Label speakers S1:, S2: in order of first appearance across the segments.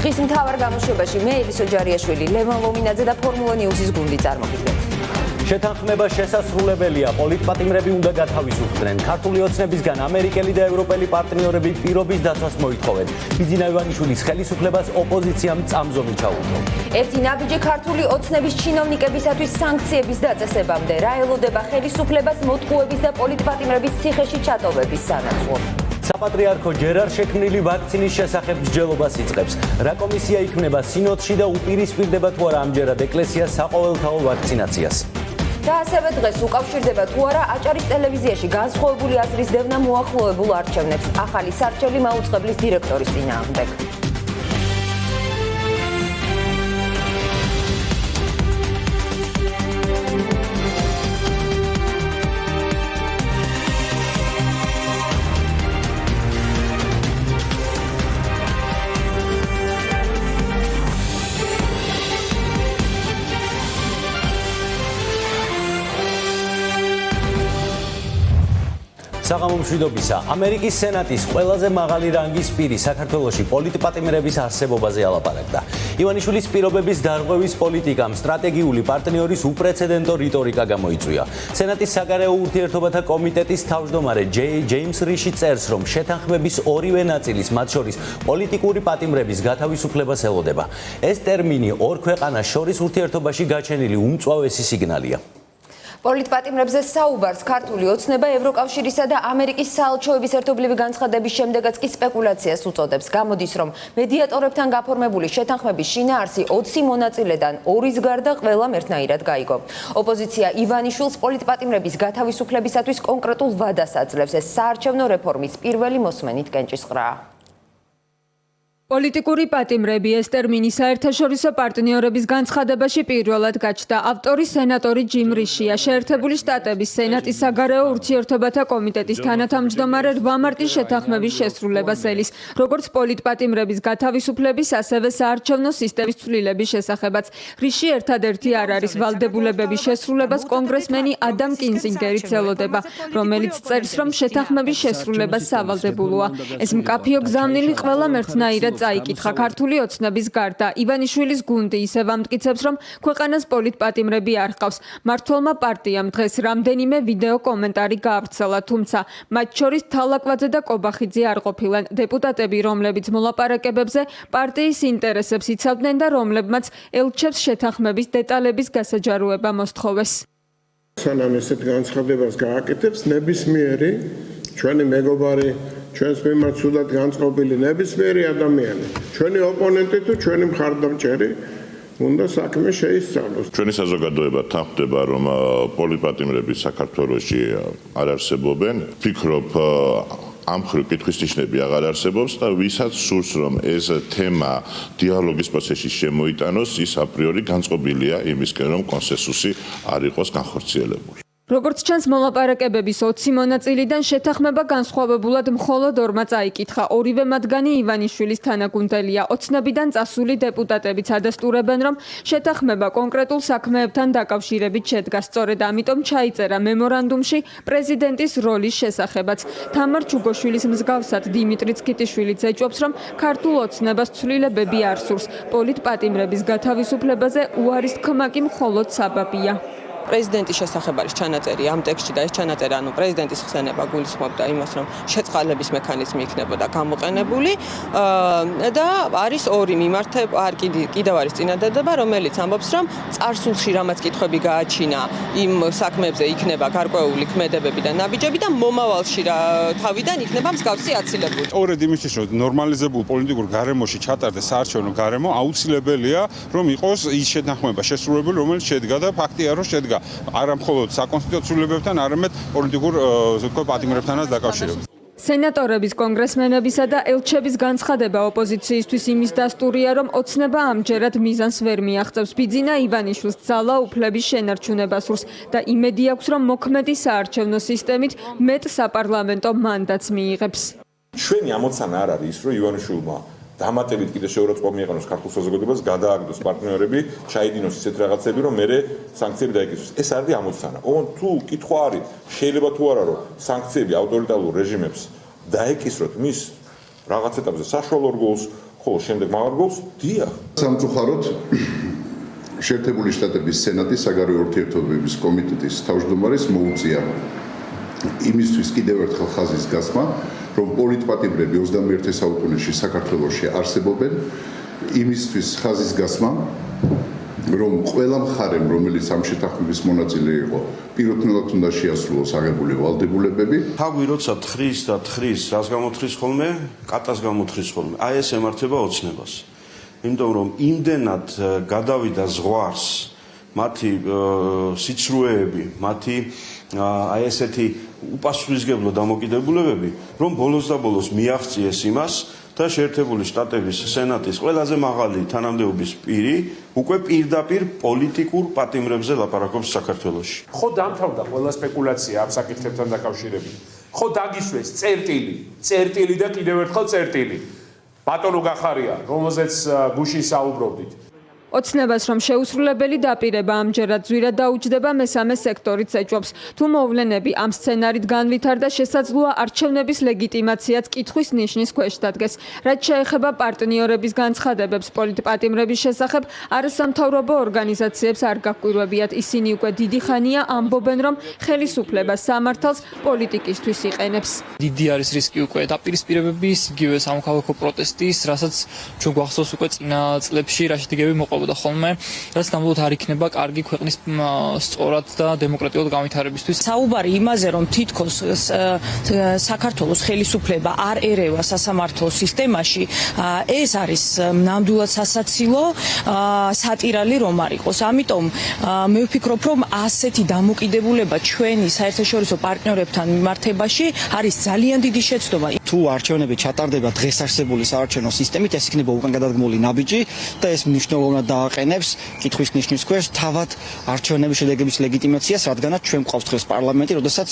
S1: დღის მთავარ გამოშვებაში მე ელისო ჯარიაშვილი, ლევან ლომინაძე და ფორმულა ნიუსის გუნდი წარმოგიდგენთ.
S2: შეთანხმება შესაძლებელია, პოლიტპატიმრები უნდა გათავისუფლდნენ. ქართული ოცნებისგან ამერიკელი და ევროპელი პარტნიორები პირობის დაცვას მოითხოვენ. ბიძინა ივანიშვილის ხელისუფლებას ოპოზიციამ წამზომი ჩაუდგა.
S1: ერთი ნაბიჯი ქართული ოცნების ჩინოვნიკებისათვის სანქციების დაწესებამდე. რა ელოდება ხელისუფლებას მოთხოვების და პოლიტპატიმრების ციხეში ჩატოვების სანაცვლოდ.
S2: საპატრიარქო ჯერ არ შექმნილი ვაქცინის შესახებ მსჯელობას იწყებს. რა კომისია იქნება სინოდში და უპირისპირდება თუ არა ამჯერად ეკლესიას საყოველთაო ვაქცინაციას.
S1: და ასევე დღეს უკავშირდება თუ არა აჭარის ტელევიზიაში განსხვავებული აზრის დევნა მოახლოებულ არჩევნებს. ახალი სარჩელი მაუწყებლის დირექტორის წინააღმდეგ.
S2: საღამო მშვიდობისა. ამერიკის სენატის ყველაზე მაღალი რანგის პირი საქართველოში პოლიტპატიმრების არსებობაზე ალაპარაკდა. ივანიშვილის პირობების დარღვევის პოლიტიკამ სტრატეგიული პარტნიორის უპრეცედენტო რიტორიკა გამოიწვია. სენატის საგარეო ურთიერთობათა კომიტეტის თავმჯდომარე ჯეიმს რიში წერს, რომ შეთანხმების ორივე ნაწილის, მათ შორის პოლიტიკური პატიმრების გათავისუფლებას ელოდება. ეს ტერმინი ორ ქვეყანას შორის ურთიერთობაში გაჩენილი უმწვავესი სიგნალია.
S1: პოლიტპატიმრებზე საუბარს ქართული ოცნება ევროკავშირისა და ამერიკის საელჩოების ერთობლივი განცხადების შემდეგაც კი სპეკულაციას უწოდებს. გამოდის, რომ მედიატორებთან გაფორმებული შეთანხმების შინაარსი 20 მონაწილედან 2-ის გარდა ყველამ ერთნაირად გაიგო. ოპოზიცია ივანიშვილს პოლიტპატიმრების გათავისუფლებისათვის კონკრეტულ ვადას აძლევს. ეს საარჩევნო რეფორმის პირველი მოსმენით კენჭისყრაა.
S3: პოლიტიკური პატიმრები ეს ტერმინი საერთაშორისო პარტნიორების განცხადებაში პირველად გაჩნდა. ავტორი სენატორი ჯიმ რიშია, შეერთებული შტატების სენატის საგარეო ურთიერთობათა კომიტეტის თანათავმჯდომარე 8 მარტის შეთანხმების შესრულებას ელის, როგორც პოლიტპატიმრების გათავისუფლების, ასევე საარჩევნო სისტემის ცვლილების შესახებაც. რიში ერთადერთი არ არის ვალდებულებების შესრულებას კონგრესმენი ადამ კინზინგერიც ელოდება, რომელიც წერს, რომ შეთანხმების შესრულება სავალდებულოა. ეს მკაფიო გზავნილი ყველამ ერთნაირად წაიკითხა ქართული ოცნების გარდა. ივანიშვილის გუნდი ისევ ამტკიცებს, რომ ქვეყანას პოლიტპატიმრები არ ჰყავს. მმართველმა პარტიამ დღეს რამდენიმე ვიდეო კომენტარი გაავრცელა, თუმცა მათ შორის თალაკვაძე და კობახიძე არ ყოფილან. დეპუტატები, რომლებიც მოლაპარაკებებზე პარტიის ინტერესებს იცავდნენ და რომლებმაც ელჩებს შეთანხმების დეტალების გასაჯაროება მოსთხოვეს.
S4: სანამ ესეთ განცხადებას გააკეთებს, ნებისმიერი ჩვენი მეგობარი ჩვენს მიმართ სულად განწყობილი ნებისმიერი ადამიანი, ჩვენი ოპონენტი თუ ჩვენი მხარდამჭერი უნდა საქმე შეისწავლოს.
S5: ჩვენი საზოგადოება თანხმდება, რომ პოლიტპატიმრები საქართველოში არ არსებობენ. ფიქრობ, ამ მხრივ კითხვის ნიშნები აღარ არსებობს და ვისაც სურს, რომ ეს თემა დიალოგის პროცესში შემოიტანოს, ის აპრიორი განწყობილია იმისკენ, რომ კონსენსუსი არ იყოს განხორციელებული.
S3: როგორც ჩანს, მოლაპარაკებების 20 მონაწილიდან შეთანხმება განსხვავებულად მხოლოდ ორმა წაიკითხა. ორივე მათგანი ივანიშვილის თანაგუნდელია. ოცნებიდან წასული დეპუტატებიც ადასტურებენ, რომ შეთანხმება კონკრეტულ საქმეებთან დაკავშირებით შედგა. სწორედ ამიტომ ჩაიწერა მემორანდუმში პრეზიდენტის როლის შესახებაც. თამარ ჩუგოშვილის მსგავსად დიმიტრი წკიტიშვილიც ეჭვობს, რომ ქართულ ოცნებას ცვლილებები არ სურს. პოლიტპატიმრების გათავისუფლებაზე უარის თქმა კი მხოლოდ საბაბია.
S6: პრეზიდენტის შესახებ არის ჩანაწერი ამ ტექსტში და ეს ჩანაწერი, ანუ პრეზიდენტის ხსენება გულისხმობდა იმას, რომ შეწყალების მექანიზმი იქნებოდა გამოყენებული და არის ორი მიმართება, კიდევ არის წინადადება, რომელიც ამბობს, რომ წარსულში რამაც კითხვები გააჩინა იმ საქმეებზე იქნება გარკვეული ქმედებები და ნაბიჯები და მომავალში თავიდან იქნება მსგავსი აცილებული.
S7: სწორედ იმისთვის, რომ ნორმალიზებულ პოლიტიკურ გარემოში ჩატარდეს საარჩევნო გარემო, აუცილებელია, რომ იყოს ის შეთანხმება შესრულებული, რომელიც შედგა და ფაქტია, რომ შედგა არა მხოლოდ საკონსტიტუციო ცვლილებებთან, არამედ პოლიტიკურ პატიმრებთანაც დაკავშირებით.
S3: სენატორების, კონგრესმენებისა და ელჩების განცხადება ოპოზიციისთვის იმის დასტურია, რომ ოცნება ამჯერად მიზანს ვერ მიაღწევს. ბიძინა ივანიშვილს ძალა უფლების შენარჩუნება სურს და იმედი აქვს, რომ მოქმედი საარჩევნო სისტემით მეტ საპარლამენტო მანდატს მიიღებს.
S8: ჩვენი ამოცანა არ არის ის, რომ ივანიშვილმა დამატებით კიდე შეურაცხყოფა მიეყენოს ქართულ საზოგადოებას, გადააგდოს პარტნიორები, ჩაიდინოს ისეთ რაღაცები, რომ მერე სანქციები დაიკისროს. ეს არის ამოცანა. ოღონდ თუ კითხვა არის, შეიძლება თუ არა, რომ სანქციები ავტორიტარულ რეჟიმებს დაეკისროთ მის რაღაც ეტაპზე საშუალო რგოლს, ხოლო შემდეგ მავარგულს დიახ.
S9: სამწუხაროდ შეერთებული შტატების სენატის საგარეო ურთიერთობების კომიტეტის თავმჯდომარეს მოუწია იმისთვის კიდევ ერთხელ ხაზის გასმა, რომ პოლიტპატიმრები 21 საუკუნეში საქართველოში არსებობენ, იმისთვის ხაზის გასმა, რომ ყველა მხარემ, რომელიც ამ შეთანხმების მონაწილე იყო, პირობნელად უნდა შეასრულოს აღებული ვალდებულებები.
S10: თავი როცა თხრის და თხრის, რას გამოთხრის ხოლმე? კატას გამოთხრის ხოლმე. აი ეს ემართება ოცნებას. იმიტომ რომ იმდენად გადავიდა ზღვარს მათი სიცრუეები, მათი აი ესეთი უპასუხისმგებლო დამოკიდებულებები, რომ ბოლოს და ბოლოს მიაღწიეს იმას და შეერთებული შტატების სენატის ყველაზე მაღალი თანამდებობის პირი უკვე პირდაპირ პოლიტიკურ პატიმრებზე ლაპარაკობს საქართველოში.
S11: ხო დამთავრდა ყველა სპეკულაცია ამ საკითხებთან დაკავშირებით. ხო დაგისვეს წერტილი და კიდევ ერთხელ წერტილი. ბატონო გახარია, რომელზეც გუშინ საუბრობდით.
S3: ოცნებას რომ შეუსრულებელი დაპირება ამჯერად ძვირად დაუჯდება მესამე სექტორიც ეჭვობს. თუ მოვლენები ამ სცენარით განვითარდა, შესაძლოა არჩევნების ლეგიტიმაციაც კითხვის ნიშნის ქვეშ დადგეს. რაც შეეხება პარტნიორების განცხადებებს პოლიტპატიმრების შესახებ, არასამთავრობო ორგანიზაციებს არ გაჰკვირვებიათ. ისინი უკვე დიდი ხანია ამბობენ, რომ ხელისუფლება სამართალს პოლიტიკისთვის იყენებს.
S12: დიდი არის რისკი უკვე დაპირისპირებების, იგივე სამოქალაქო პროტესტის, რასაც ჩვენ გვახსოვს უკვე წინა წლებში რა შედეგები მოყვა და ხოლმე რაც ნამდვილად არ იქნება კარგი ქვეყნის სწორად და დემოკრატიულად განვითარებისთვის.
S13: საუბარი იმაზე, რომ თითქოს საქართველოს ხელისუფლება არ ერევა სასამართლო სისტემაში, ეს არის ნამდვილად სასაცილო სატირალი რომ არ იყოს. ამიტომ მე ვფიქრობ, რომ ასეთი დამოკიდებულება ჩვენი საერთაშორისო პარტნიორებთან მიმართებაში არის ძალიან დიდი შეცდომა.
S14: თუ არჩევნები ჩატარდება დღეს არსებული საარჩევნო სისტემით, ეს იქნება უკან გადადგმული ნაბიჯი და ეს მნიშვნელოვნად დააყენებს კითხვის ნიშნის ქვეშ თავად არჩევნების შედეგების ლეგიტიმაციას, რადგანაც ჩვენ გვყავს დღეს პარლამენტი, როდესაც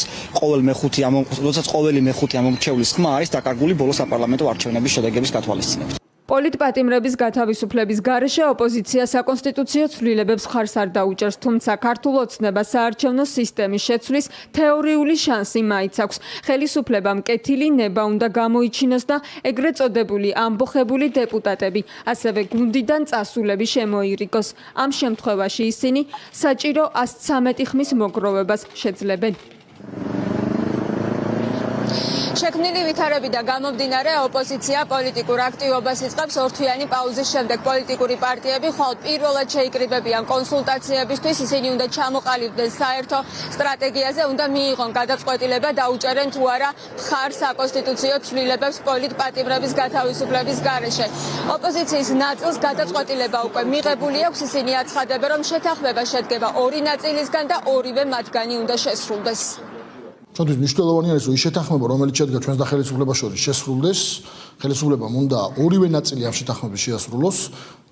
S14: ყოველი მეხუთე ამომრჩევლის ხმა არის დაკარგული ბოლო საპარლამენტო არჩევნების შედეგების გათვალისწინებით.
S3: პოლიტპატიმრების გათავისუფლების გარეშე ოპოზიცია საკონსტიტუციო ცვლილებებს მხარს არ დაუჭერს, თუმცა ქართულ ოცნებას საარჩევნო სისტემის შეცვლის თეორიული შანსი მაიც აქვს. ხელისუფლებამ კეთილი ნება უნდა გამოიჩინოს და ეგრეთ წოდებული ამბოხებული დეპუტატები, ასევე გუნდიდან წასულები შემოირიგოს. ამ შემთხვევაში ისინი საჭირო 113 ხმის მოგროვებას შეძლებენ.
S15: შექმნილი ვითარებიდან გამომდინარე, ოპოზიცია პოლიტიკურ აქტივობას იწყებს ორთვიანი პაუზის შემდეგ. პოლიტიკური პარტიები ხვალ პირველად შეიკრიბებიან კონსულტაციებისთვის, ისინი უნდა ჩამოყალიბდნენ საერთო სტრატეგიაზე, უნდა მიიღონ გადაწყვეტილება დაუჭერენ თუ არა მხარს საკონსტიტუციო ცვლილებებს პოლიტპატიმრების გათავისუფლების გარეშე. ოპოზიციის ნაწილს გადაწყვეტილება უკვე მიღებული აქვს, ისინი აცხადებენ, რომ შეთანხმება შედგება ორი ნაწილისგან და ორივე მათგანი უნდა შესრულდეს.
S16: ჩვენთვის მნიშვნელოვანი არის, რომ ის შეთანხმება, რომელიც შედგა ჩვენს და ხელისუფლებას შორის, შესრულდეს. ხელისუფლებამ უნდა ორივე ნაწილი ამ შეთანხმების შეასრულოს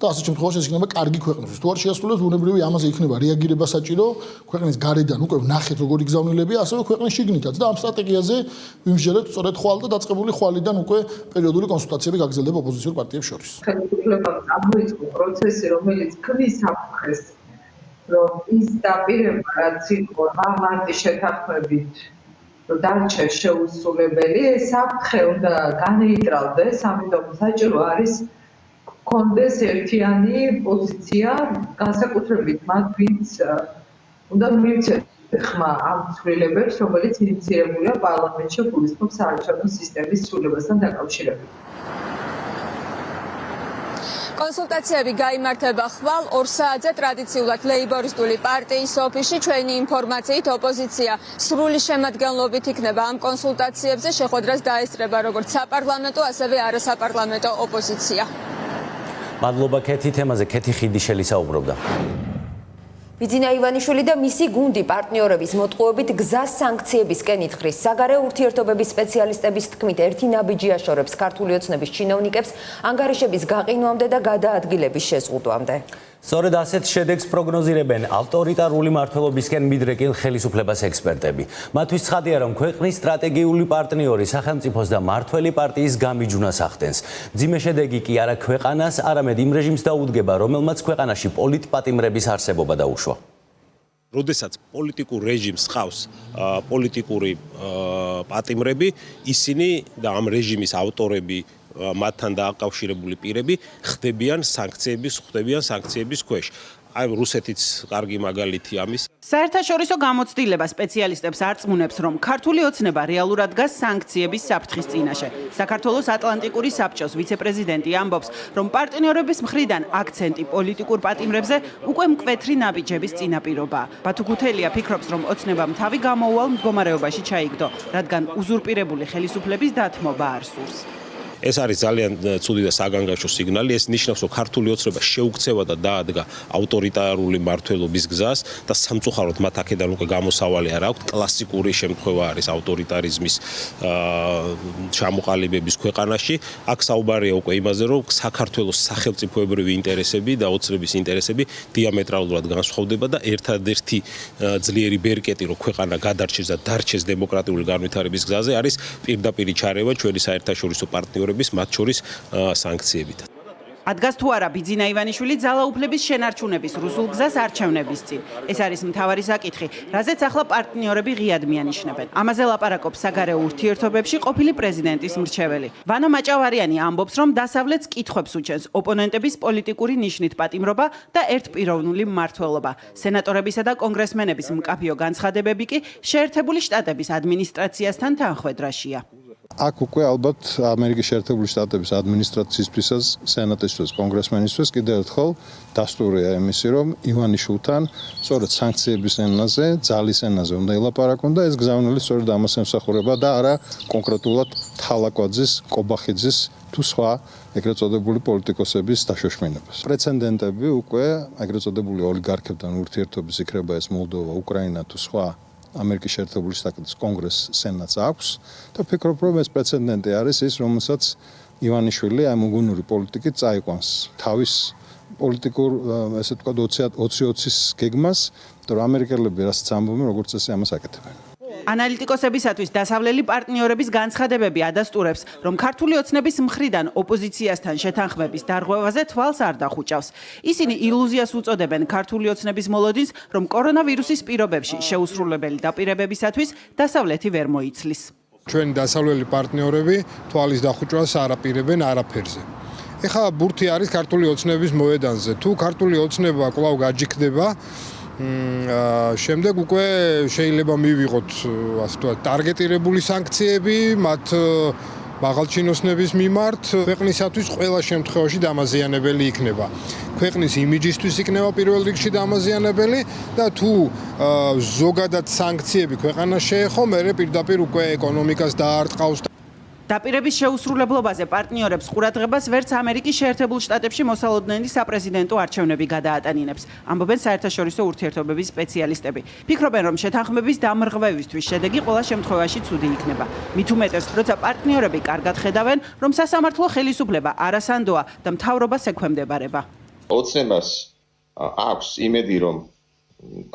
S16: და ასეთ შემთხვევაში ეს იქნება კარგი ქვეყნისთვის. თუ არ შეასრულოს, ბუნებრივი ამაზე იქნება რეაგირება საჭირო. ქვეყნის გარედან უკვე ვნახეთ როგორი გზავნილებია, ასევე ქვეყნის შიგნითაც და ამ სტრატეგიაზე ვიმსჯელებთ სწორედ ხვალ და დაწყებული ხვალიდან უკვე პერიოდული კონსულტაციები გაგრძელდება ოპოზიციურ პარტიებს შორის.
S17: ხელისუფლებამ წარმოიწყო პროცესი, რომელიც ქმნის საფრთხეს, რომ ის დაპირება, რაც იყო მარტის შეთანხმებით დარჩეს შეუსრულებელი, ეს საფრთხე უნდა განეიტრალდეს, ამიტომ საჭირო არის კონდეს ერთიანი პოზიცია, განსაკუთრებით მათ, ვინც უნდა მივცეთ ხმა ამ ცვლილებებს, რომელიც ინიციირებულია პარლამენტში გულისხმობს საარჩევნო სისტემის ცვლილებასთან დაკავშირებით.
S15: კონსულტაციები გაიმართება ხვალ 2 საათზე ტრადიციულად ლეიბორისტული პარტიის ოფისში. ჩვენი ინფორმაციით ოპოზიცია სრული შემადგენლობით იქნება ამ კონსულტაციებზე, შეხვედრას დაესწრება როგორც საპარლამენტო, ასევე არასაპარლამენტო ოპოზიცია.
S2: მადლობა ქეთი, თემაზე ქეთი ხიდიშელი საუბრობდა.
S1: ბიძინა ივანიშვილი და მისი გუნდი პარტნიორების მოტყუებით გზას სანქციებისკენ ითხრის. საგარეო ურთიერთობების სპეციალისტების თქმით, ერთი ნაბიჯი აშორებს ქართული ოცნების ჩინოვნიკებს ანგარიშების გაყინვამდე და გადაადგილების შეზღუდვამდე.
S2: სწორედ ასეთ შედეგს პროგნოზირებენ ავტორიტარული მმართველობისკენ მიდრეკილ ხელისუფლებას ექსპერტები. მათთვის ცხადია, რომ ქვეყნის სტრატეგიული პარტნიორი სახელმწიფოს და მმართველი პარტიის გამიჯვნას ახდენს. მძიმე შედეგი კი არა ქვეყანას, არამედ იმ რეჟიმს დაუდგება, რომელმაც ქვეყანაში პოლიტპატიმრების არსებობა დაუშვა.
S18: როდესაც პოლიტიკურ რეჟიმს ხავს პოლიტიკური პატიმრები, ისინი და ამ რეჟიმის ავტორები, მათთან დაკავშირებული პირები ხდებიან სანქციების ქვეშ. აი რუსეთიც კარგი მაგალითი ამის.
S19: საერთაშორისო გამოცდილება სპეციალისტებს არწმუნებს, რომ ქართული ოცნება რეალურად დგას სანქციების საფრთხის წინაშე. საქართველოს ატლანტიკური საბჭოს ვიცე-პრეზიდენტი ამბობს, რომ პარტნიორების მხრიდან აქცენტი პოლიტიკურ პატიმრებზე უკვე მკვეთრი ნაბიჯების წინაპირობაა. ბათუქუთელია ფიქრობს, რომ ოცნებამ თავი გამოუვალ მდგომარეობაში ჩაიგდო, რადგან უზურპირებული ხელისუფლების დათმობა არ სურს.
S18: ეს არის ძალიან ცუდი და საგანგაშო სიგნალი. ეს ნიშნავს, რომ ქართული ოცნება შეუქცევა და დაადგა ავტორიტარული მმართველობის გზას და სამწუხაროდ მათ აქედან უკვე გამოსავალი არ აქვს. კლასიკური შემთხვევა არის ავტორიტარიზმის ჩამოყალიბების ქვეყანაში. აქ საუბარია უკვე იმაზე, რომ საქართველოს სახელმწიფოებრივი ინტერესები და ოცნების ინტერესები დიამეტრალურად განსხვავდება და ერთადერთი ძლიერი ბერკეტი, რომ ქვეყანა გადარჩეს და დარჩეს დემოკრატიული განვითარების გზაზე, არის პირდაპირი ჩარევა ჩვენი საერთაშორისო პარტნიორების მათ შორის სანქციებით.
S19: ადგას თუ არა ბიძინა ივანიშვილი ძალაუფლების შენარჩუნების რუსულ გზას არჩევნების წინ. ეს არის მთავარი საკითხი, რაზეც ახლა პარტნიორები ღიად მიანიშნებენ. ამაზე ლაპარაკობს საგარეო ურთიერთობებში ყოფილი პრეზიდენტის მრჩეველი. ვანო მაჭავარიანი ამბობს, რომ დასავლეთს კითხვებს უჩენს ოპონენტების პოლიტიკური ნიშნით პატიმრობა და ერთპიროვნული მმართველობა. სენატორებისა და კონგრესმენების მკაფიო განცხადებები კი შეერთებული შტატების ადმინისტრაციასთან თანხვედრაშია.
S20: აქ უკვე ალბათ ამერიკის შეერთებული შტატების ადმინისტრაციისთვისაც, სენატისთვის, კონგრესმენისთვის კიდევ ერთხელ დასტურია იმისი, რომ ივანიშვილთან სწორედ სანქციების ენაზე, ძალის ენაზე უნდა ელაპარაკონ და ეს გზავნილი სწორედ ამას ემსახურება და არა კონკრეტულად თალაკვაძის, კობახიძის თუ სხვა ეგრეთ წოდებული პოლიტიკოსების დაშოშმინებას. პრეცედენტები უკვე ეგრეთ წოდებული ოლიგარქებთან ურთიერთობის იქნება ეს მოლდოვა, უკრაინა თუ სხვა ამერიკის შეერთებული შტატების კონგრესს სენატს აქვს და ფიქრობ, რომ ეს პრეცედენტი არის ის, რომელსაც ივანიშვილი ამ უგუნური პოლიტიკით წაიყვანს თავის პოლიტიკურ, ესე ვთქვათ, 20-20-ის გეგმას, და რომ ამერიკელები რასაც ამბობენ, როგორც წესი ამას აკეთებენ.
S19: ანალიტიკოსებისათვის დასავლელი პარტნიორების განცხადებები ადასტურებს, რომ ქართული ოცნების მხრიდან ოპოზიციასთან შეთანხმების დარღვევაზე თვალს არ დახუჭავს. ისინი ილუზიას უწოდებენ ქართული ოცნების მოლოდინს, რომ კორონავირუსის პირობებში შეუსრულებელი დაპირებებისათვის დასავლეთი ვერ მოიცლის.
S21: ჩვენი დასავლელი პარტნიორები თვალის დახუჭვას არ აპირებენ არაფერზე. ეხლა ბურთი არის ქართული ოცნების მოედანზე. თუ ქართული ოცნება კვლავ გაჯიქდება, შემდეგ უკვე შეიძლება მივიღოთ, ასე ვთქვათ, ტარგეტირებული სანქციები მათ მაღალჩინოსნების მიმართ. ქვეყნისათვის ყველა შემთხვევაში დამაზიანებელი იქნება. ქვეყნის იმიჯისთვის იქნება პირველ რიგში დამაზიანებელი და თუ ზოგადად სანქციები ქვეყანას შეეხო, მერე პირდაპირ უკვე ეკონომიკას დაარტყავს.
S19: დაპირების შეუსრულებლობაზე პარტნიორებს ყურადღებას ვერც ამერიკის შეერთებულ შტატებში მოსალოდნელი საპრეზიდენტო არჩევნები გადაატანინებს, ამბობენ საერთაშორისო ურთიერთობების სპეციალისტები. ფიქრობენ, რომ შეთანხმების დამრღვევისთვის შედეგი ყველა შემთხვევაში ცუდი იქნება. მით უმეტეს, როცა პარტნიორები კარგად ხედავენ, რომ სასამართლო ხელისუფლება არასანდოა და მთავრობას ექვემდებარება.
S22: ოცნებას აქვს იმედი, რომ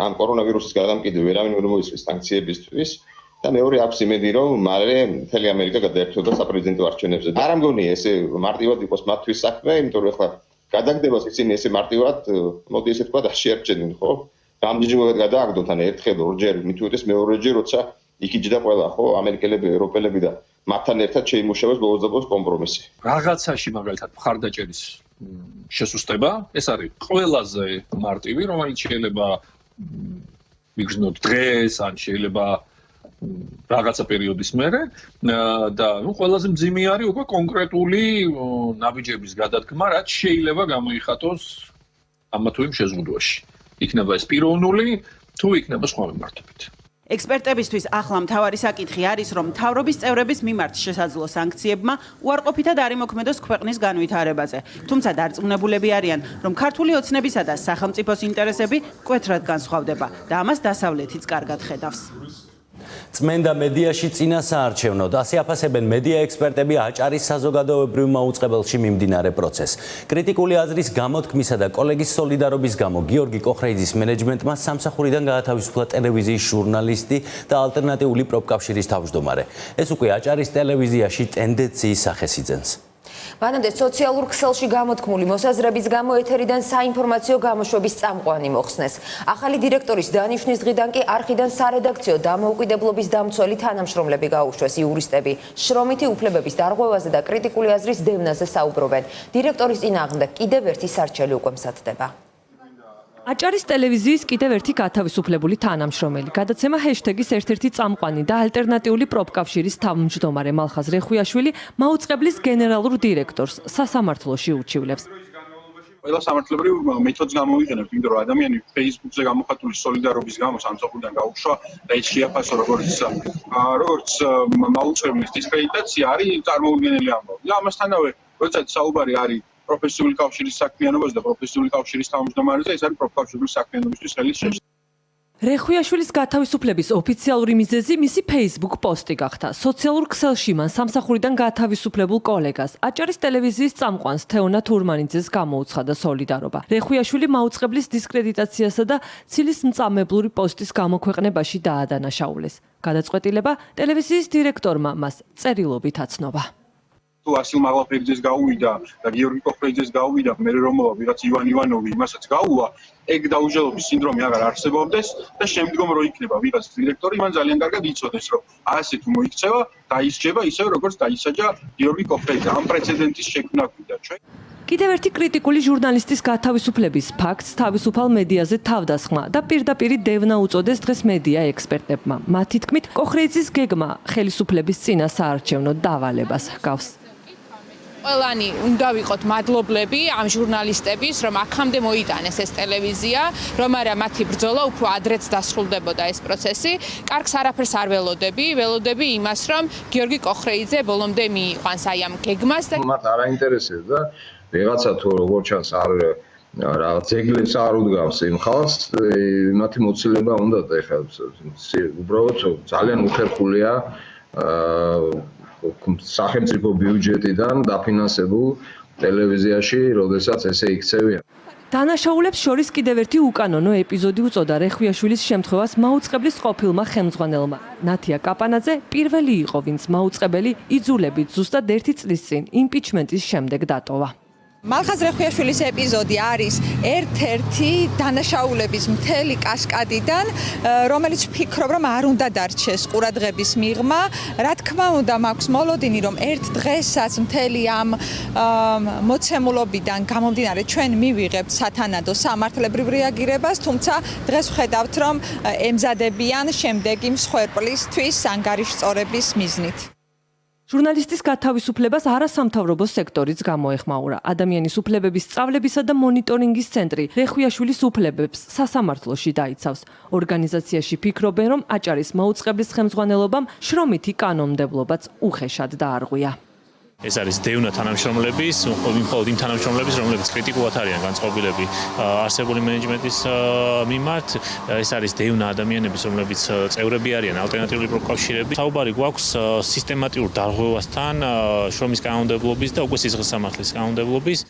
S22: ამ კორონავირუსის გადამკიდვ ვერავინ ვერ მოისმის სანქციებისთვის. და მეორე აქვს იმედი, რომ მალე მთელი ამერიკა გადაერთვება საპრეზიდენტო არჩევნებზე. არ ამგონია ესე მარტივად იყოს მათთვის საქმე, იმიტომ რომ ახლა გადაგდებას ისინი ესე მარტივად, მოდი ესე ვთქვათ, შეერჩენენ, ხო? გამჯიგრებად გადააგდოთ, ან ერთხელ, ორჯერ, მით უმეტეს მეორეჯერ, როცა იქიჯდა ყველა, ხო, ამერიკელები, ევროპელები და მათთან ერთად შეიმუშავეს ბოლოს კომპრომისი.
S23: რაღაცაში მაგალითად მხარდაჭერის შესუსტება, ეს არის ყველაზე მარტივი, რომელიც შეიძლება მიგრძნოთ დღეს, ან შეიძლება რაღაცა პერიოდის მერე და ყველაზე მძიმე არის უკვე კონკრეტული ნაბიჯების გადადგმა, რაც შეიძლება გამოიხატოს ამა თუ იმ შეზღუდვაში. იქნება ეს პიროვნული, თუ იქნება სხვა მიმართებით.
S19: ექსპერტებისთვის ახლა მთავარი საკითხი არის, რომ მთავრობის წევრების მიმართ შესაძლო სანქციებმა უარყოფითად არ იმოქმედოს ქვეყნის განვითარებაზე. თუმცა დარწმუნებულები არიან, რომ ქართული ოცნებისა და სახელმწიფოს ინტერესები მკვეთრად განსხვავდება და ამას დასავლეთიც კარგად ხედავს.
S2: წმენდა მედიაში წინასაარჩევნოდ ასე აფასებენ მედია ექსპერტები აჭარის საზოგადოებრივ მაუწყებელში მიმდინარე პროცესს. კრიტიკული აზრის გამოთქმისა და კოლეგის სოლიდარობის გამო გიორგი კოხრეიძის მენეჯმენტმა სამსახურიდან გაათავისუფლა ტელევიზიის ჟურნალისტი და ალტერნატიული პროფკავშირის თავმჯდომარე. ეს უკვე აჭარის ტელევიზიაში ტენდენციის სახეს იძენს.
S1: მანამდე სოციალურ ქსელში გამოთქმული მოსაზრების გამო ეთერიდან საინფორმაციო გამოშვების წამყვანი მოხსნეს. ახალი დირექტორის დანიშვნის დღიდან კი არხიდან სარედაქციო დამოუკიდებლობის დამცველი თანამშრომლები გაუშვეს. იურისტები შრომითი უფლებების დარღვევაზე და კრიტიკული აზრის დევნაზე საუბრობენ. დირექტორის წინააღმდეგ კიდევ ერთი სარჩელი უკვე მსათდება.
S4: აჭარის ტელევიზიის კიდევ ერთი გათავისუფლებული თანამშრომელი. გადაცემა ჰეშტეგის ერთ-ერთი წამყვანი და ალტერნატიული პროფკავშირის თავმჯდომარე მალხაზ რეხვიაშვილი მაუწყებლის გენერალურ დირექტორს სასამართლოში უჩივლებს.
S5: ყველა სამართლებრივ მეთოდს გამოვიყენებთ, იმიტომ რომ ადამიანი ფეისბუკზე გამოხატული სოლიდარობის გამო სამსახურიდან გაუშვა და ის შეაფასო როგორც მაუწყებლის დისკრედიტაცია არის წარმოუდგენელი ამბავი. და ამასთანავე, როდესაც საუბარი არის პროფესიული კავშირის საქმიანობაზე და პროფესიული კავშირის თავმჯდომარეზე, ეს არის პროფკავშირული საქმიანობისთვის ხელის შეშლება.
S4: რეხვიაშვილის გათავისუფლების ოფიციალური მიზეზი მისი Facebook პოსტი გახდა. სოციალურ ქსელში მან სამსახურიდან გათავისუფლებულ კოლეგას, აჭარის ტელევიზიის წამყვანს თეონა თურმანიძეს გამოუცხადა სოლიდარობა. რეხვიაშვილი მაუწყებლის დისკრედიტაციასა და ცილის მწამებლური პოსტის გამოქვეყნებაში დაადანაშაულეს. გადაწყვეტილება ტელევიზიის დირექტორმა მას წერილობით აცნობა.
S5: თუ ასილ მაღლაფერიძეს გაუვიდა და გიორგი კოხრეიძეს გაუვიდა, მე რომ ვიღაც ივან ივანოვი იმასაც გაუვა, ეგ დაუჯელობის სინდრომი აღარ არსებობდეს და შემდგომ რო იქნება ვიღაც დირექტორი, მან ძალიან კარგად იცოდეს, რომ ასე თუ მოიქცევა, დაისჯება ისევე როგორც დაისაჯა გიორგი კოხრეიძე. ამ პრეცედენტის შექმნა გვინდა ჩვენ.
S4: კიდევ ერთი კრიტიკული ჟურნალისტის გათავისუფლების ფაქტს თავისუფალ მედიაზე თავდასხმა და პირდაპირ დევნა უწოდეს დღეს მედია ექსპერტებმა. მათი თქმით, კოხრეიძის გეგმა ხელისუფლების წინა საარჩევნო დავალებას ჰგავს.
S6: ყველანი უნდა ვიყოთ მადლობლები ამ ჟურნალისტების, რომ აქამდე მოიტანეს ეს ტელევიზია, რომ არა მათი ბრძოლა უფრო ადრეც დასრულდებოდა ეს პროცესი. კარგს არაფერს არ ველოდები იმას, რომ გიორგი კოხრეიძე ბოლომდე მიიყვანს აი ამ გეგმას და
S24: მათ არ აინტერესებს და ვიღაცა თუ როგორ ჩანს არ რაღაც ძეგლებს არ უდგავს იმ ხალხს, მათი მოცილება უნდა და ეხლა უბრალოდ ძალიან უხერხულია სახელმწიფო ბიუჯეტიდან დაფინანსებულ ტელევიზიაში, როდესაც ესე იქცევიან.
S4: დანაშაულებს შორის კიდევ ერთი უკანონო ეპიზოდი უწოდა რეხვიაშვილის შემთხვევას მაუწყებლის ყოფილმა ხელმძღვანელმა. ნათია კაპანაძე პირველი იყო, ვინც მაუწყებელი იძულებით ზუსტად 1 წლის წინ იმპიჩმენტის შემდეგ დატოვა.
S6: მალხაზ რეხვიაშვილის ეპიზოდი არის ერთ-ერთი დანაშაულების მთელი კასკადიდან, რომელიც ვფიქრობ, რომ არ უნდა დარჩეს ყურადღების მიღმა. რა თქმა უნდა, მაქვს მოლოდინი, რომ ერთ დღესაც მთელი ამ მოცემულობიდან გამომდინარე ჩვენ მივიღებთ სათანადო სამართლებრივ რეაგირებას, თუმცა დღეს ვხედავთ, რომ ემზადებიან შემდეგი მსხვერპლისთვის ანგარიშწორების მიზნით.
S4: ჟურნალისტის გათავისუფლებას არასამთავრობო სექტორიც გამოეხმაურა. ადამიანის უფლებების სწავლებისა და მონიტორინგის ცენტრი რეხვიაშვილის უფლებებს სასამართლოში დაიცავს. ორგანიზაციაში ფიქრობენ, რომ აჭარის მაუწყებლის ხელმძღვანელობამ შრომითი კანონმდებლობაც უხეშად დაარღვია.
S25: ეს არის დევნა თანამშრომლების, მხოლოდ იმ თანამშრომლების, რომლებიც კრიტიკულად არიან განწყობილები არსებული მენეჯმენტის მიმართ. ეს არის დევნა ადამიანების, რომლებიც წევრები არიან ალტერნატიული პროფკავშირები. საუბარი გვაქვს სისტემატიურ დარღვევასთან, შრომის კანონმდებლობის და უკვე სისხლისამართლის კანონმდებლობის.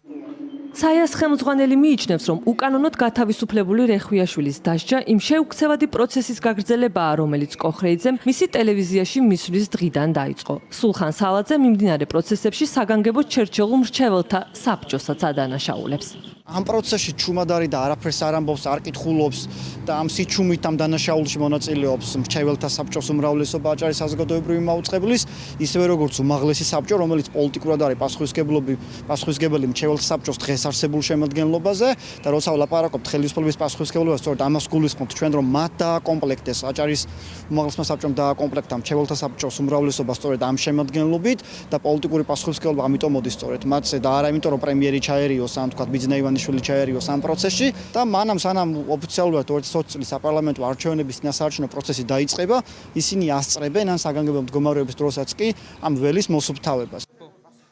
S25: საიას ხელმძღვანელი მიიჩნევს, რომ უკანონოდ გათავისუფლებული რეხვიაშვილის დასჯა იმ შეუქცევადი პროცესის გაგრძელებაა, რომელიც კოხრეიძემ მისი ტელევიზიაში მისვლის დღიდან დაიწყო. სულხან სალაძე მიმდინარე პროცესებში საგანგებო ჩერჩეულ მრჩეველთა საბჭოსაც ადანაშაულებს.
S14: ამ პროცესში ჩუმადარი და არაფერს არ ამბობს, არ კითხულობს და ამ სიჩუმით ამ დანაშაულში მონაწილეობს მრჩეველთა საბჭოს უმრავლესობა აჭარის საზოგადოებრივი მაუწყებლის, ისევე როგორც უმაღლესი საბჭო, რომელიც პოლიტიკურად არის პასუხისმგებელი მრჩეველთა საბჭოს დღეს არსებულ შემადგენლობაზე და როცა ვლაპარაკობთ ხელისუფლების პასუხისმგებლობას, სწორედ ამას გულისხმობთ ჩვენ, რომ მათ დააკომპლექტეს აჭარის უმაღლესმა საბჭომ დააკომპლექტა მრჩეველთა საბჭოს უმრავლესობა სწორედ ამ შემადგენლობით და პოლიტიკური პასუხისმგებლობა ამიტომ მოდის სწორედ მათზე და არა იმიტომ, რომ პრემიერი ჩაერიოს ან თქვა ბიძინა ივანიშვილი ჩაერიოს ამ პროცესში და მანამ სანამ ოფიციალურად 2020 წლის საპარლამენტო არჩევნების წინასაარჩევნო პროცესი დაიწყება, ისინი ასწრებენ ან საგანგებო მდგომარეობის დროსაც კი ამ ველის მოსუფთავებას.